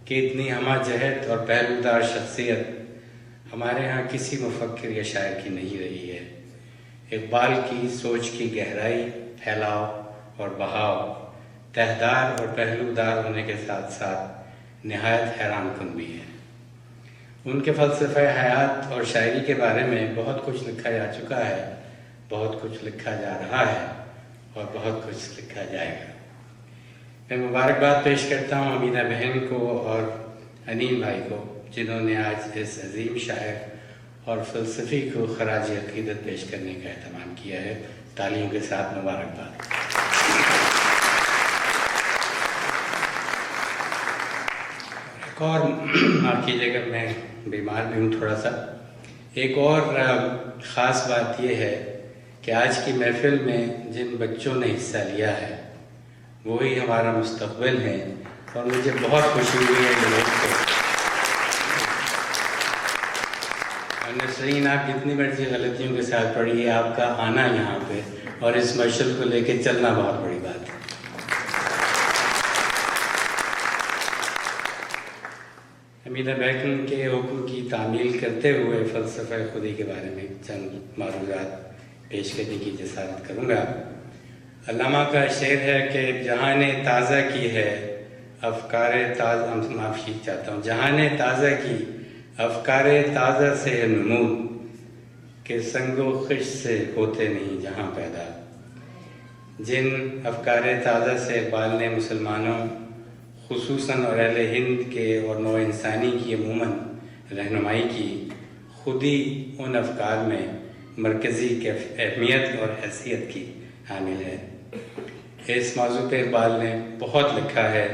کہ اتنی ہمہ جہت اور پہلودار شخصیت ہمارے ہاں کسی مفکر یا شاعر کی نہیں رہی ہے. اقبال کی سوچ کی گہرائی, پھیلاؤ اور بہاؤ تہدار اور پہلودار ہونے کے ساتھ ساتھ نہایت حیران کن بھی ہے. ان کے فلسفہ حیات اور شاعری کے بارے میں بہت کچھ لکھا جا چکا ہے, بہت کچھ لکھا جا رہا ہے اور بہت کچھ لکھا جائے گا. میں مبارکباد پیش کرتا ہوں امیرہ بہن کو اور انیل بھائی کو جنہوں نے آج اس عظیم شاعر اور فلسفی کو خراج عقیدت پیش کرنے کا اہتمام کیا ہے. تالیوں کے ساتھ مبارکباد. ایک اور معاف کیجیے گا, میں بیمار بھی ہوں تھوڑا سا. ایک اور خاص بات یہ ہے کہ آج کی محفل میں جن بچوں نے حصہ لیا ہے وہی ہمارا مستقبل ہے اور مجھے بہت خوشی ہوئی ہے یہ لوگ کو. اور نسرین, آپ جتنی مرضی غلطیوں کے ساتھ پڑھیے, آپ کا آنا یہاں پہ اور اس مشعل کو لے کے چلنا بہت بڑی بات ہے. امیرہ بہن کے حکم کی تعمیل کرتے ہوئے فلسفہ خودی کے بارے میں چند معروضات پیش کرنے کی جسارت کروں گا. علامہ کا شعر ہے کہ جہاں نے تازہ کی ہے افکار تازہ، معافی چاہتا ہوں، جہان تازہ کی افکار تازہ سے ہے نمود، کہ سنگ و خش سے ہوتے نہیں جہاں پیدا۔ جن افکار تازہ سے اقبال نے مسلمانوں خصوصاً اور اہل ہند کے اور نوع انسانی کی عموماً رہنمائی کی، خود ہی ان افکار میں مرکزی اہمیت اور حیثیت کی حامل ہے۔ اس موضوع پہ اقبال نے بہت لکھا ہے،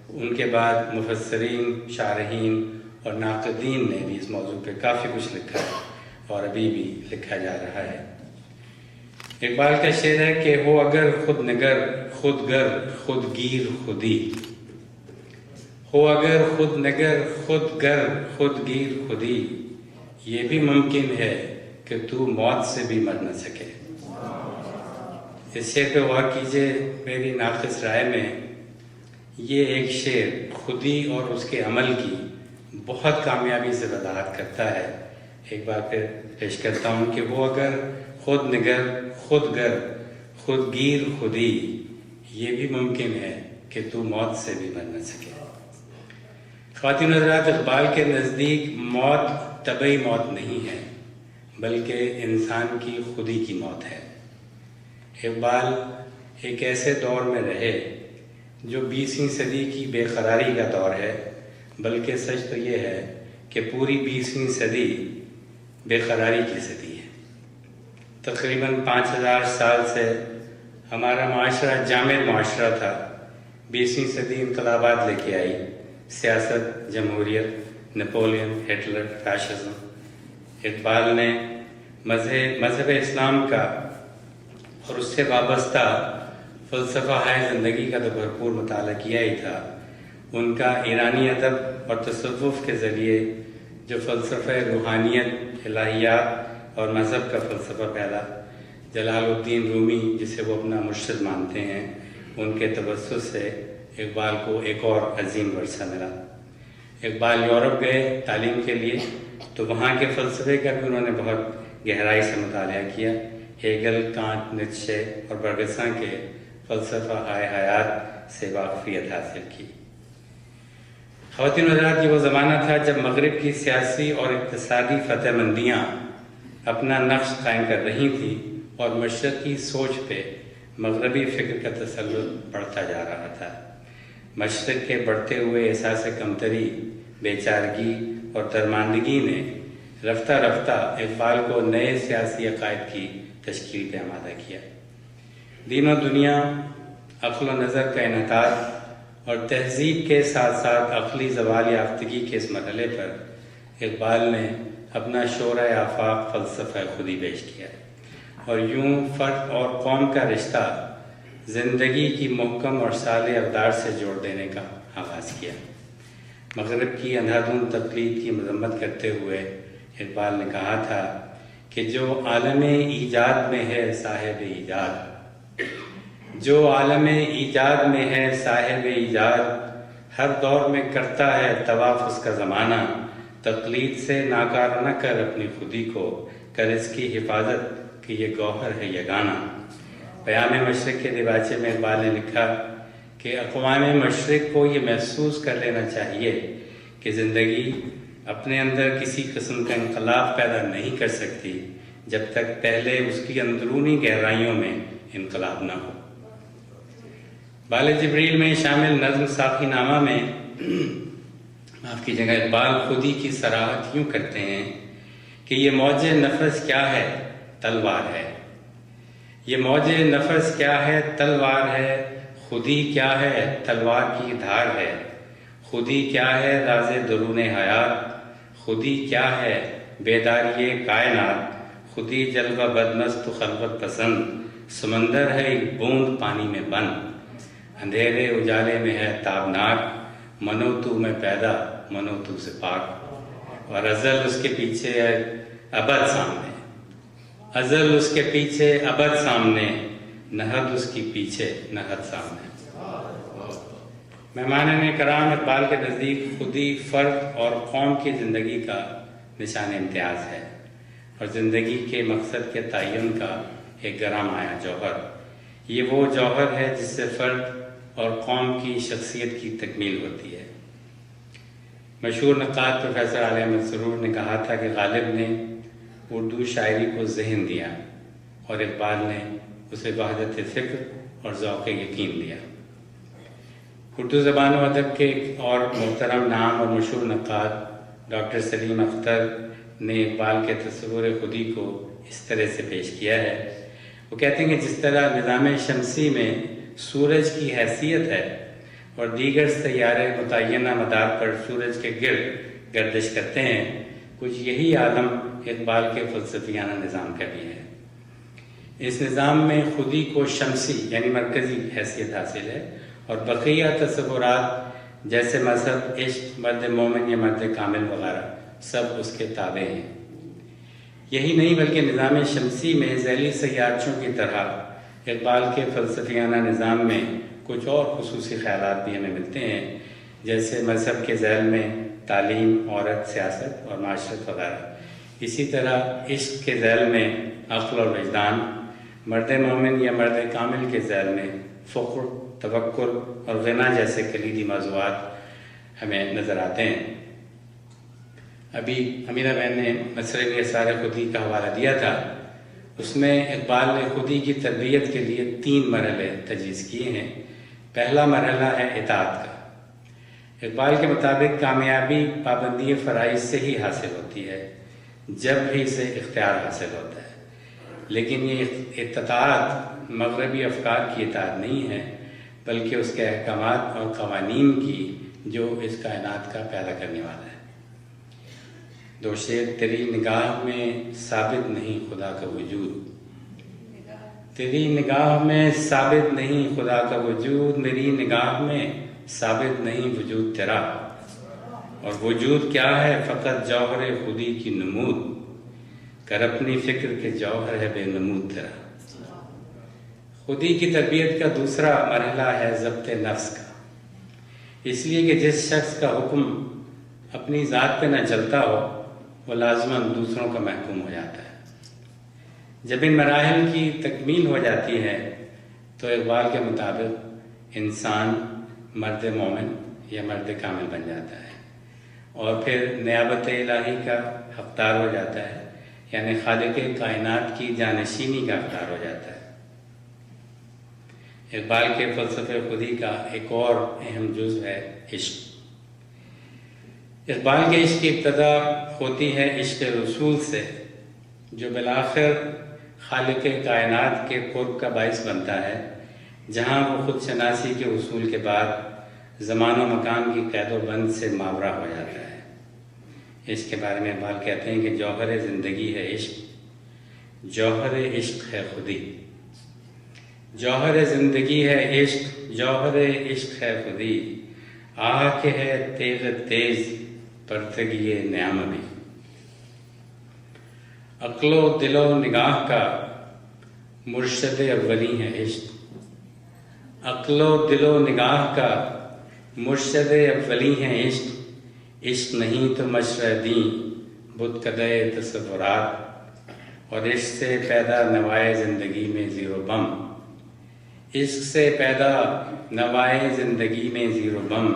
ان کے بعد مفسرین، شارحین اور ناقدین نے بھی اس موضوع پہ کافی کچھ لکھا ہے اور ابھی بھی لکھا جا رہا ہے۔ اقبال کا شعر ہے کہ ہو اگر خود نگر خود گر خود گیر خودی، ہو اگر خود نگر خود گر خود گیر خودی، یہ بھی ممکن ہے کہ تو موت سے بھی مر نہ سکے۔ اس شعر پہ غور کیجیے، میری ناقص رائے میں یہ ایک شعر خودی اور اس کے عمل کی بہت کامیابی سے وضاحت کرتا ہے۔ ایک بار پھر پیش کرتا ہوں کہ وہ اگر خود نگر خود گر خود گیر خودی، یہ بھی ممکن ہے کہ تو موت سے بھی مر نہ سکے۔ خواتین حضرات، اقبال کے نزدیک موت طبعی موت نہیں ہے، بلکہ انسان کی خودی کی موت ہے۔ اقبال ایک ایسے دور میں رہے جو 20ویں صدی کی بے قراری کا دور ہے، بلکہ سچ تو یہ ہے کہ پوری 20ویں صدی بے قراری کی صدی ہے۔ تقریباً 5000 سال سے ہمارا معاشرہ جامد معاشرہ تھا۔ 20ویں صدی انقلابات لے کے آئی، سیاست، جمہوریت، نپولین، ہٹلر، فیشزم۔ اقبال نے مذہب اسلام کا اور اس سے وابستہ فلسفہ ہے زندگی کا تو بھرپور مطالعہ کیا ہی تھا۔ ان کا ایرانی ادب اور تصوف کے ذریعے جو فلسفہ روحانیت، الہیات اور مذہب کا فلسفہ پھیلا، جلال الدین رومی جسے وہ اپنا مرشد مانتے ہیں، ان کے توسط سے اقبال کو ایک اور عظیم ورثہ ملا۔ اقبال یورپ گئے تعلیم کے لیے تو وہاں کے فلسفے کا بھی انہوں نے بہت گہرائی سے مطالعہ کیا۔ ہیگل، کانٹ، نیتشے اور برگساں کے فلسفہ حیات سے واقفیت حاصل کی۔ خواتین حضرات، یہ وہ زمانہ تھا جب مغرب کی سیاسی اور اقتصادی فتح مندیاں اپنا نقش قائم کر رہی تھیں اور مشرقی سوچ پہ مغربی فکر کا تسلط بڑھتا جا رہا تھا۔ مشرق کے بڑھتے ہوئے احساس کمتری، بے چارگی اور درماندگی نے رفتہ رفتہ اقبال کو نئے سیاسی عقائد کی تشکیل پہ آمادہ کیا۔ دین و دنیا، عقل و نظر کا انحطاط اور تہذیب کے ساتھ ساتھ عقلی زوال یافتگی کے اس مرحلے پر اقبال نے اپنا شورۂ آفاق فلسفہ خودی پیش کیا اور یوں فرد اور قوم کا رشتہ زندگی کی محکم اور صالح اقدار سے جوڑ دینے کا آغاز کیا۔ مغرب کی اندھادھند تقلید کی مذمت کرتے ہوئے اقبال نے کہا تھا کہ جو عالم ایجاد میں ہے صاحب ایجاد، جو عالم ایجاد میں ہے صاحب ایجاد، ہر دور میں کرتا ہے طواف اس کا زمانہ، تقلید سے ناکار نہ کر اپنی خودی کو، کر اس کی حفاظت کہ یہ گوہر ہے یگانہ۔ پیام مشرق کے دیباچے میں اقبال نے لکھا کہ اقوام مشرق کو یہ محسوس کر لینا چاہیے کہ زندگی اپنے اندر کسی قسم کا انقلاب پیدا نہیں کر سکتی جب تک پہلے اس کی اندرونی گہرائیوں میں انقلاب نہ ہو۔ بال جبریل میں شامل نظم ساقی نامہ میں معاف کیجیے گا، اقبال خودی کی صراحت یوں کرتے ہیں کہ یہ موج نفس کیا ہے، تلوار ہے۔ یہ موج نفس کیا ہے، تلوار ہے۔ خودی کیا ہے، تلوار کی دھار ہے۔ خودی کیا ہے، راز درون حیات۔ خودی کیا ہے، بیداری کائنات۔ خودی جلوہ بدمست و خلوت پسند، سمندر ہے ایک بوند پانی میں بند۔ اندھیرے اجالے میں ہے تابناک، منو تو میں پیدا، منو تو سے پاک۔ اور ازل اس کے پیچھے ہے ابد سامنے، ازل اس کے پیچھے ابد سامنے، نہد اس کی پیچھے نہد سامنے۔ مہمان کرام، اقبال کے نزدیک خودی فرد اور قوم کی زندگی کا نشان امتیاز ہے اور زندگی کے مقصد کے تعین کا ایک گرامایا جوہر۔ یہ وہ جوہر ہے جس سے فرد اور قوم کی شخصیت کی تکمیل ہوتی ہے۔ مشہور نقاد پروفیسر علی احمد سرور نے کہا تھا کہ غالب نے اردو شاعری کو ذہن دیا اور اقبال نے اسے وحدت فکر اور ذوق یقین دیا۔ اردو زبان و ادب کے ایک اور محترم نام اور مشہور نقاد ڈاکٹر سلیم اختر نے اقبال کے تصور خودی کو اس طرح سے پیش کیا ہے۔ وہ کہتے ہیں کہ جس طرح نظام شمسی میں سورج کی حیثیت ہے اور دیگر سیارے متعینہ مدار پر سورج کے گرد گردش کرتے ہیں، کچھ یہی عالم اقبال کے فلسفیانہ نظام کا بھی ہے۔ اس نظام میں خودی کو شمسی یعنی مرکزی حیثیت حاصل ہے اور بقیہ تصورات جیسے مذہب، عشق، مرد مومن یا مرد کامل وغیرہ سب اس کے تابع ہیں۔ یہی نہیں بلکہ نظام شمسی میں ذیلی سیارچوں کی طرح اقبال کے فلسفیانہ نظام میں کچھ اور خصوصی خیالات بھی ہمیں ملتے ہیں، جیسے مذہب کے ذیل میں تعلیم، عورت، سیاست اور معاشرت وغیرہ۔ اسی طرح عشق کے ذیل میں عقل اور وجدان، مرد مومن یا مرد کامل کے ذیل میں فخر، توکل اور غنا جیسے کلیدی موضوعات ہمیں نظر آتے ہیں۔ ابھی امیرہ بہن نے مصرعی اسرار خودی کا حوالہ دیا تھا، اس میں اقبال نے خودی کی تربیت کے لیے 3 مرحلے تجویز کیے ہیں۔ پہلا مرحلہ ہے اطاعت کا۔ اقبال کے مطابق کامیابی پابندی فرائض سے ہی حاصل ہوتی ہے، جب بھی اسے اختیار حاصل ہوتا ہے، لیکن یہ اطاعت مغربی افکار کی اطاعت نہیں ہے، بلکہ اس کے احکامات اور قوانین کی جو اس کائنات کا پیدا کرنے والا ہے۔ 2 شعر: تیری نگاہ میں ثابت نہیں خدا کا وجود، تیری نگاہ میں ثابت نہیں خدا کا وجود، میری نگاہ میں ثابت نہیں وجود تیرا، اور وجود کیا ہے فقط جوہر خودی کی نمود، کر اپنی فکر کے جوہر ہے بے نمود تیرا۔ خودی کی تربیت کا دوسرا مرحلہ ہے ضبط نفس کا، اس لیے کہ جس شخص کا حکم اپنی ذات پہ نہ چلتا ہو وہ لازماً دوسروں کا محکوم ہو جاتا ہے۔ جب ان مراحل کی تکمیل ہو جاتی ہے تو اقبال کے مطابق انسان مرد مومن یا مرد کامل بن جاتا ہے اور پھر نیابت الہی کا حقدار ہو جاتا ہے، یعنی خالق کائنات کی جانشینی کا حقدار ہو جاتا ہے۔ اقبال کے فلسفے خودی کا ایک اور اہم جزو ہے عشق۔ اقبال کے عشق کی ابتدا ہوتی ہے عشق رسول سے، جو بالآخر خالق کائنات کے قرب کا باعث بنتا ہے، جہاں وہ خود شناسی کے حصول کے بعد زمان و مکان کی قید و بند سے ماورا ہو جاتا ہے۔ اس کے بارے میں اقبال کہتے ہیں کہ جوہر زندگی ہے عشق، جوہر عشق ہے خودی، جوہر زندگی ہے عشق، جوہر عشق ہے خودی، آہ کہ ہے تیغ تیز پرتگی نعم بھی۔ عقل و دل و نگاہ کا مرشد اولی ہے عشق، عقل و دل و نگاہ کا مرشد اولی ہے عشق، عشق نہیں تو مشرع دیں بت کدے تصورات، اور عشق سے پیدا نوائے زندگی میں زیر و بم، عشق سے پیدا نوائے زندگی میں زیر و بم،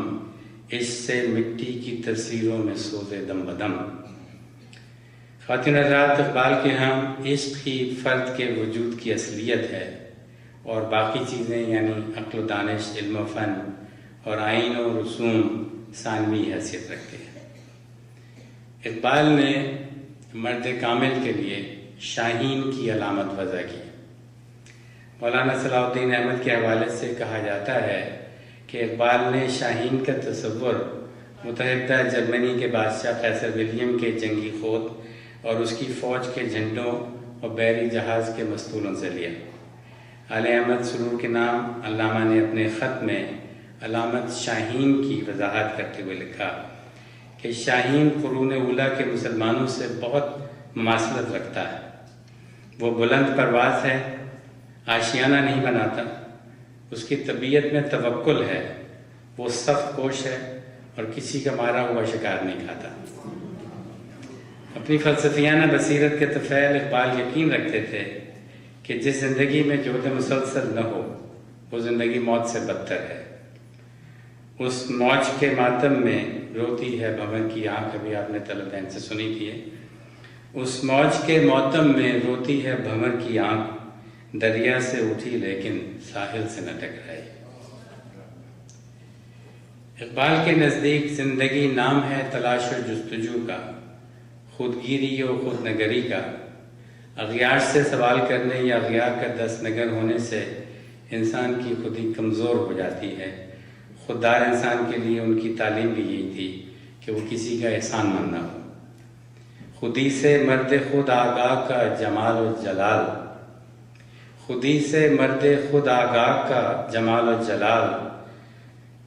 عشق سے مٹی کی تصویروں میں سوزے دم بدم۔ خواتین حضرات، اقبال کے ہاں عشق ہی فرد کے وجود کی اصلیت ہے اور باقی چیزیں یعنی عقل و دانش، علم و فن اور آئین و رسوم ثانوی حیثیت رکھتے ہیں۔ اقبال نے مرد کامل کے لیے شاہین کی علامت وضع کی۔ مولانا صلاح الدین احمد کے حوالے سے کہا جاتا ہے کہ اقبال نے شاہین کا تصور متحدہ جرمنی کے بادشاہ قیصر ولیم کے جنگی خود اور اس کی فوج کے جھنڈوں اور بحری جہاز کے مستولوں سے لیا۔ علی احمد سرور کے نام علامہ نے اپنے خط میں علامت شاہین کی وضاحت کرتے ہوئے لکھا کہ شاہین قرون اولیٰ کے مسلمانوں سے بہت مماثلت رکھتا ہے، وہ بلند پرواز ہے، آشیانہ نہیں بناتا، اس کی طبیعت میں توکل ہے، وہ سخت کوش ہے اور کسی کا مارا ہوا شکار نہیں کھاتا۔ اپنی فلسفیانہ بصیرت کے طفیل اقبال یقین رکھتے تھے کہ جس زندگی میں جہد مسلسل نہ ہو وہ زندگی موت سے بدتر ہے۔ اس موج کے ماتم میں روتی ہے بھنور کی آنکھ، ابھی آپ نے طلب بہن سے سنی تھی. اس موج کے ماتم میں روتی ہے بھنور کی آنکھ، دریا سے اٹھی لیکن ساحل سے نہ ٹکرائی. اقبال کے نزدیک زندگی نام ہے تلاش و جستجو کا، خودگیری و خود نگری کا. اغیار سے سوال کرنے یا اغیار کا دست نگر ہونے سے انسان کی خودی کمزور ہو جاتی ہے. خوددار انسان کے لیے ان کی تعلیم بھی یہی تھی کہ وہ کسی کا احسان مند نہ ہو. خودی سے مرد خود آگاہ کا جمال و جلال، خودی سے مرد خود آگاہ کا جمال و جلال،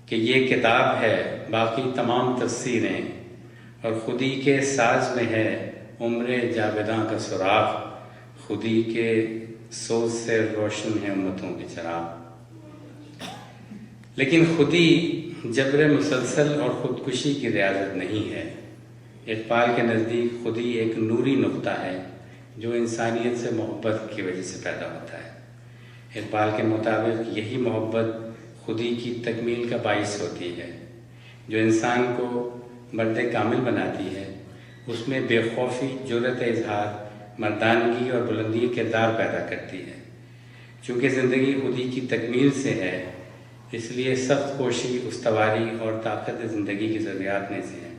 کہ یہ کتاب ہے باقی تمام تفسیریں، اور خودی کے ساز میں ہے عمر جاویداں کا سراغ، خودی کے سوز سے روشن ہے امتوں کے چراغ. لیکن خودی جبر مسلسل اور خودکشی کی ریاضت نہیں ہے. اقبال کے نزدیک خودی ایک نوری نقطہ ہے جو انسانیت سے محبت کی وجہ سے پیدا ہوتا ہے. اقبال کے مطابق یہی محبت خودی کی تکمیل کا باعث ہوتی ہے جو انسان کو مرد کامل بناتی ہے. اس میں بے خوفی، جرأت اظہار، مردانگی اور بلندی کردار پیدا کرتی ہے. چونکہ زندگی خودی کی تکمیل سے ہے، اس لیے سخت کوشی، استواری اور طاقت زندگی کی ضروریات میں سے ہے.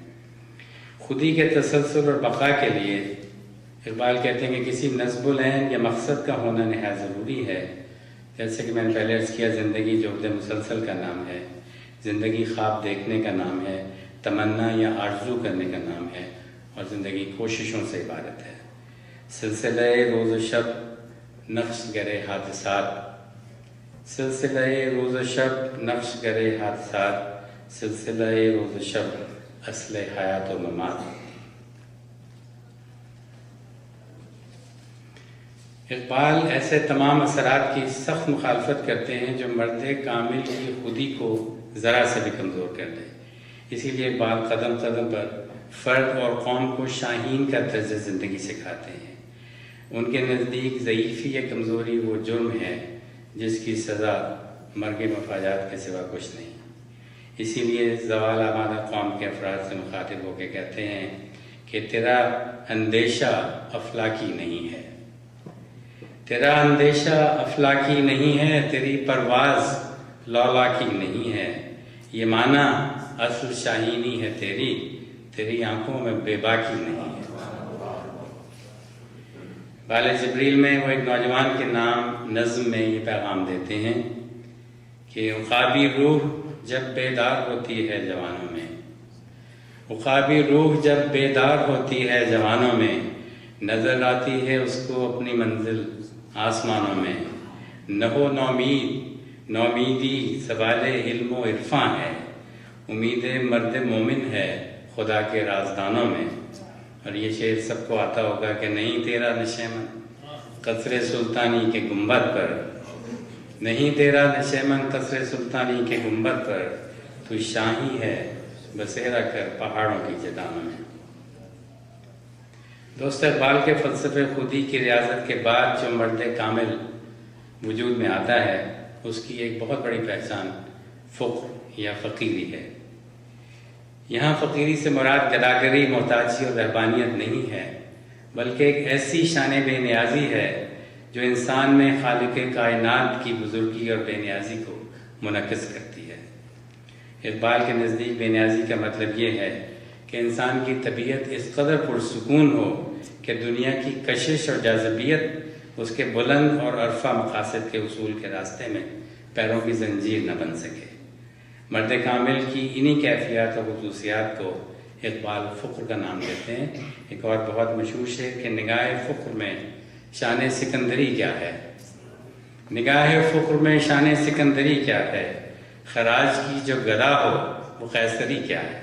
خودی کے تسلسل اور بقا کے لیے اقبال کہتے ہیں کہ کسی نصب العین یا مقصد کا ہونا نہایت ضروری ہے. جیسے کہ میں نے پہلے عرض کیا، زندگی جہد مسلسل کا نام ہے، زندگی خواب دیکھنے کا نام ہے، تمنا یا آرزو کرنے کا نام ہے، اور زندگی کوششوں سے عبارت ہے. سلسلہ روز و شب نقش گرے حادثات، سلسلہ روز و شب نقش گرے حادثات، سلسلہ روز و شب اصل حیات و ممات. اقبال ایسے تمام اثرات کی سخت مخالفت کرتے ہیں جو مرد کامل کی خودی کو ذرا سے بھی کمزور کر دے. اسی لیے اقبال قدم قدم پر فرد اور قوم کو شاہین کا طرز زندگی سکھاتے ہیں. ان کے نزدیک ضعیفی یا کمزوری وہ جرم ہے جس کی سزا مرگ مفاجات کے سوا کچھ نہیں. اسی لیے زوال آمادہ قوم کے افراد سے مخاطب ہو کے کہتے ہیں کہ تیرا اندیشہ افلاکی نہیں ہے، تیرا اندیشہ افلاکی نہیں ہے، تیری پرواز لولاکی نہیں ہے. یہ معنی اصل شاہینی ہے تیری، تیری آنکھوں میں بے باکی نہیں ہے. بال جبریل میں وہ ایک نوجوان کے نام نظم میں یہ پیغام دیتے ہیں کہ عقابی روح جب بیدار ہوتی ہے جوانوں میں، عقابی روح جب بیدار ہوتی ہے جوانوں میں، نظر آتی ہے اس کو اپنی منزل آسمانوں میں. نہو نومید، نومیدی سوال علم و عرفاں ہے، امید مرد مومن ہے خدا کے رازدانوں میں. اور یہ شعر سب کو آتا ہوگا کہ نہیں تیرا نشیمن قصر سلطانی کے گنبد پر، نہیں تیرا نشیمن قصر سلطانی کے گنبد پر، تو شاہی ہے بسیرا کر پہاڑوں کی چٹانوں میں. دوست اقبال کے فلسفے خودی کی ریاضت کے بعد جو مرد کامل وجود میں آتا ہے اس کی ایک بہت بڑی پہچان فقر یا فقیری ہے. یہاں فقیری سے مراد گداگری، محتاجی اور رہبانیت نہیں ہے، بلکہ ایک ایسی شان بے نیازی ہے جو انسان میں خالق کائنات کی بزرگی اور بے نیازی کو منعکس کرتی ہے. اقبال کے نزدیک بے نیازی کا مطلب یہ ہے کہ انسان کی طبیعت اس قدر پرسکون ہو کہ دنیا کی کشش اور جاذبیت اس کے بلند اور عرفہ مقاصد کے اصول کے راستے میں پیروں کی زنجیر نہ بن سکے. مرد کامل کی انہی کیفیات اور خصوصیات کو اقبال فقر کا نام دیتے ہیں. ایک اور بہت مشہور شعر کہ نگاہ فقر میں شان سکندری کیا ہے، نگاہ فقر میں شان سکندری کیا ہے، خراج کی جو گدا ہو وہ قیصری کیا ہے.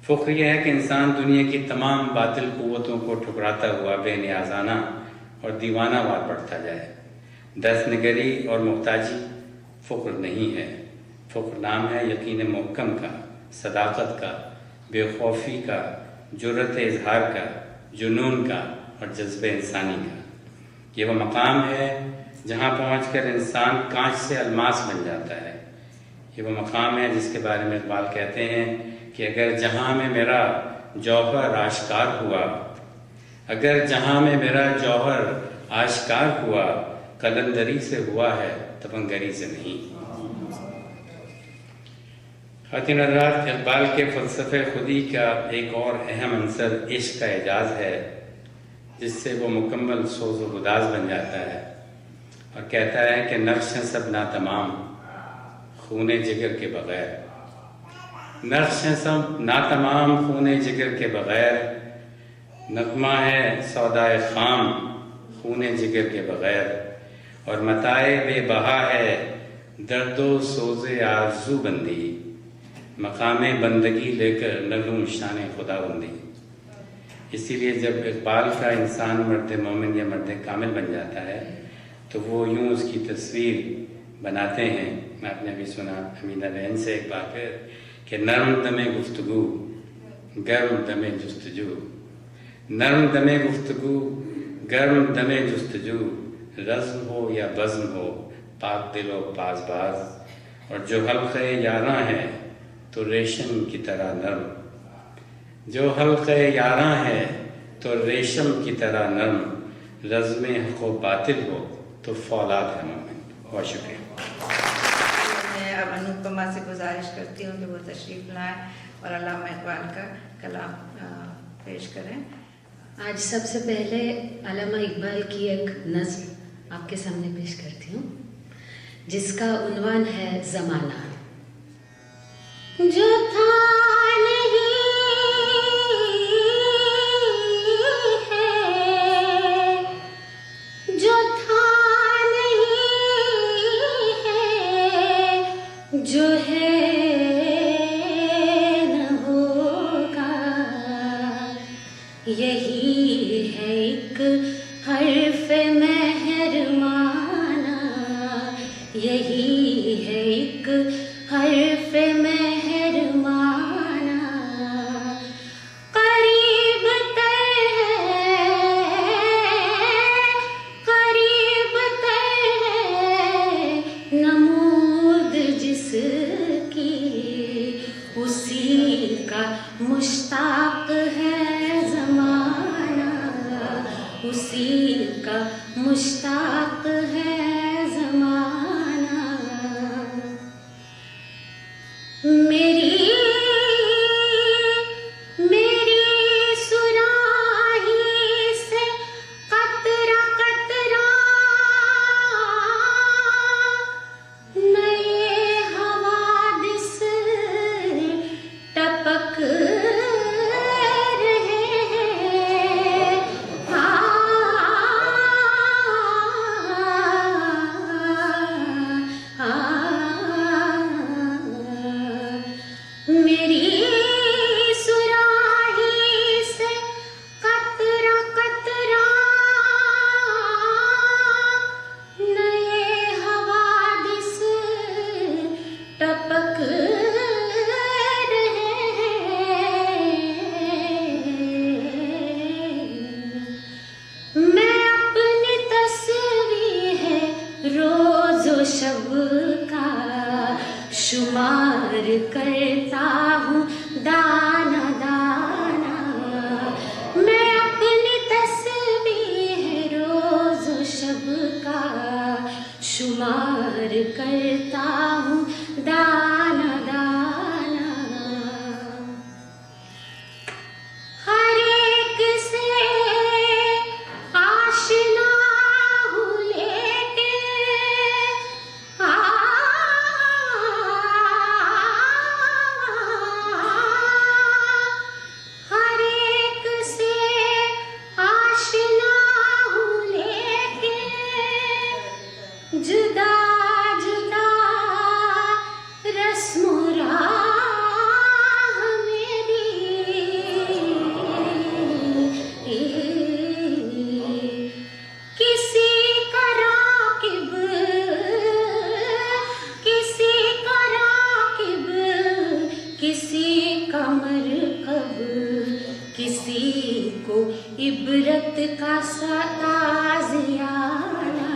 فخر یہ ہے کہ انسان دنیا کی تمام باطل قوتوں کو ٹھکراتا ہوا بے نیازانہ اور دیوانہ وار بڑھتا جائے. دست نگری اور محتاجی فخر نہیں ہے. فخر نام ہے یقین محکم کا، صداقت کا، بے خوفی کا، جرأت اظہار کا، جنون کا اور جذب انسانی کا. یہ وہ مقام ہے جہاں پہنچ کر انسان کانچ سے الماس بن جاتا ہے. یہ وہ مقام ہے جس کے بارے میں اقبال کہتے ہیں کہ اگر جہاں میں میرا جوہر آشکار ہوا، اگر جہاں میں میرا جوہر آشکار ہوا، قلندری سے ہوا ہے تبنگری سے نہیں۔ خواتین حضرات، اقبال کے فلسفہ خودی کا ایک اور اہم عنصر عشق کا اعجاز ہے، جس سے وہ مکمل سوز و گداز بن جاتا ہے اور کہتا ہے کہ نقش ہیں سب ناتمام خون جگر کے بغیر، نقش ہیں سب ناتمام خون جگر کے بغیر، نغمہ ہے سودائے خام خون جگر کے بغیر، اور متاع بے بہا ہے درد و سوز آرزو بندی، مقام بندگی لے کر نلوں شان خدا بندی۔ اسی لیے جب اقبال کا انسان مرد مومن یا مرد کامل بن جاتا ہے تو وہ یوں اس کی تصویر بناتے ہیں۔ میں آپ نے ابھی سنا حمیدہ بہن سے ایک بار پھر کہ نرم دم گفتگو گرم دم جستجو، نرم دم گفتگو گرم دم جستجو، رزم ہو یا بزم ہو پاک دل و پاس باز، اور جو حلقہ یاراں ہے تو ریشم کی طرح نرم، جو حلقہ یاراں ہے تو ریشم کی طرح نرم، رزم حق و باطل ہو تو فولاد ہے مومن۔ بہت شکریہ۔ میں اب انوپما سے گزارش کرتی ہوں کہ وہ تشریف لائیں اور علامہ اقبال کا کلام پیش کریں۔ آج سب سے پہلے علامہ اقبال کی ایک نظم آپ کے سامنے پیش کرتی ہوں جس کا عنوان ہے زمانہ۔ جو تھا جو ہے نہ ہوگا، یہی ہے ایک حرف مہربانہ، یہی ہے ایک حرف مہربانہ، قریب تر ہے، قریب تر ہے نمود جس کی، اسی کا مشتاق ہے زمانہ، اسی کا مشتاق ہے زمانہ۔ میری سراہی سے قطرہ قطرہ نئے حوادث ٹپک رہے ہیں، میری سراہی سے قطرہ قطرہ نئے حوادث ٹپک رہے ہیں، میں اپنی تصویر روز و شب کا شمار کرتا ہوں دانا دانا، میں اپنی تصویر روز و شب کا شمار کرتا ہوں دانا دانا، ہر ایک سے آشنا ہوں لیکن ہر ایک سے آشنا ہوں لیکن جدا جدا رسم و راہ میری، کسی کا راکب کسی کا راکب، کسی کا مرکب، کسی کو عبرت کا تازیانہ،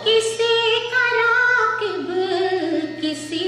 کسی کا راکب کسی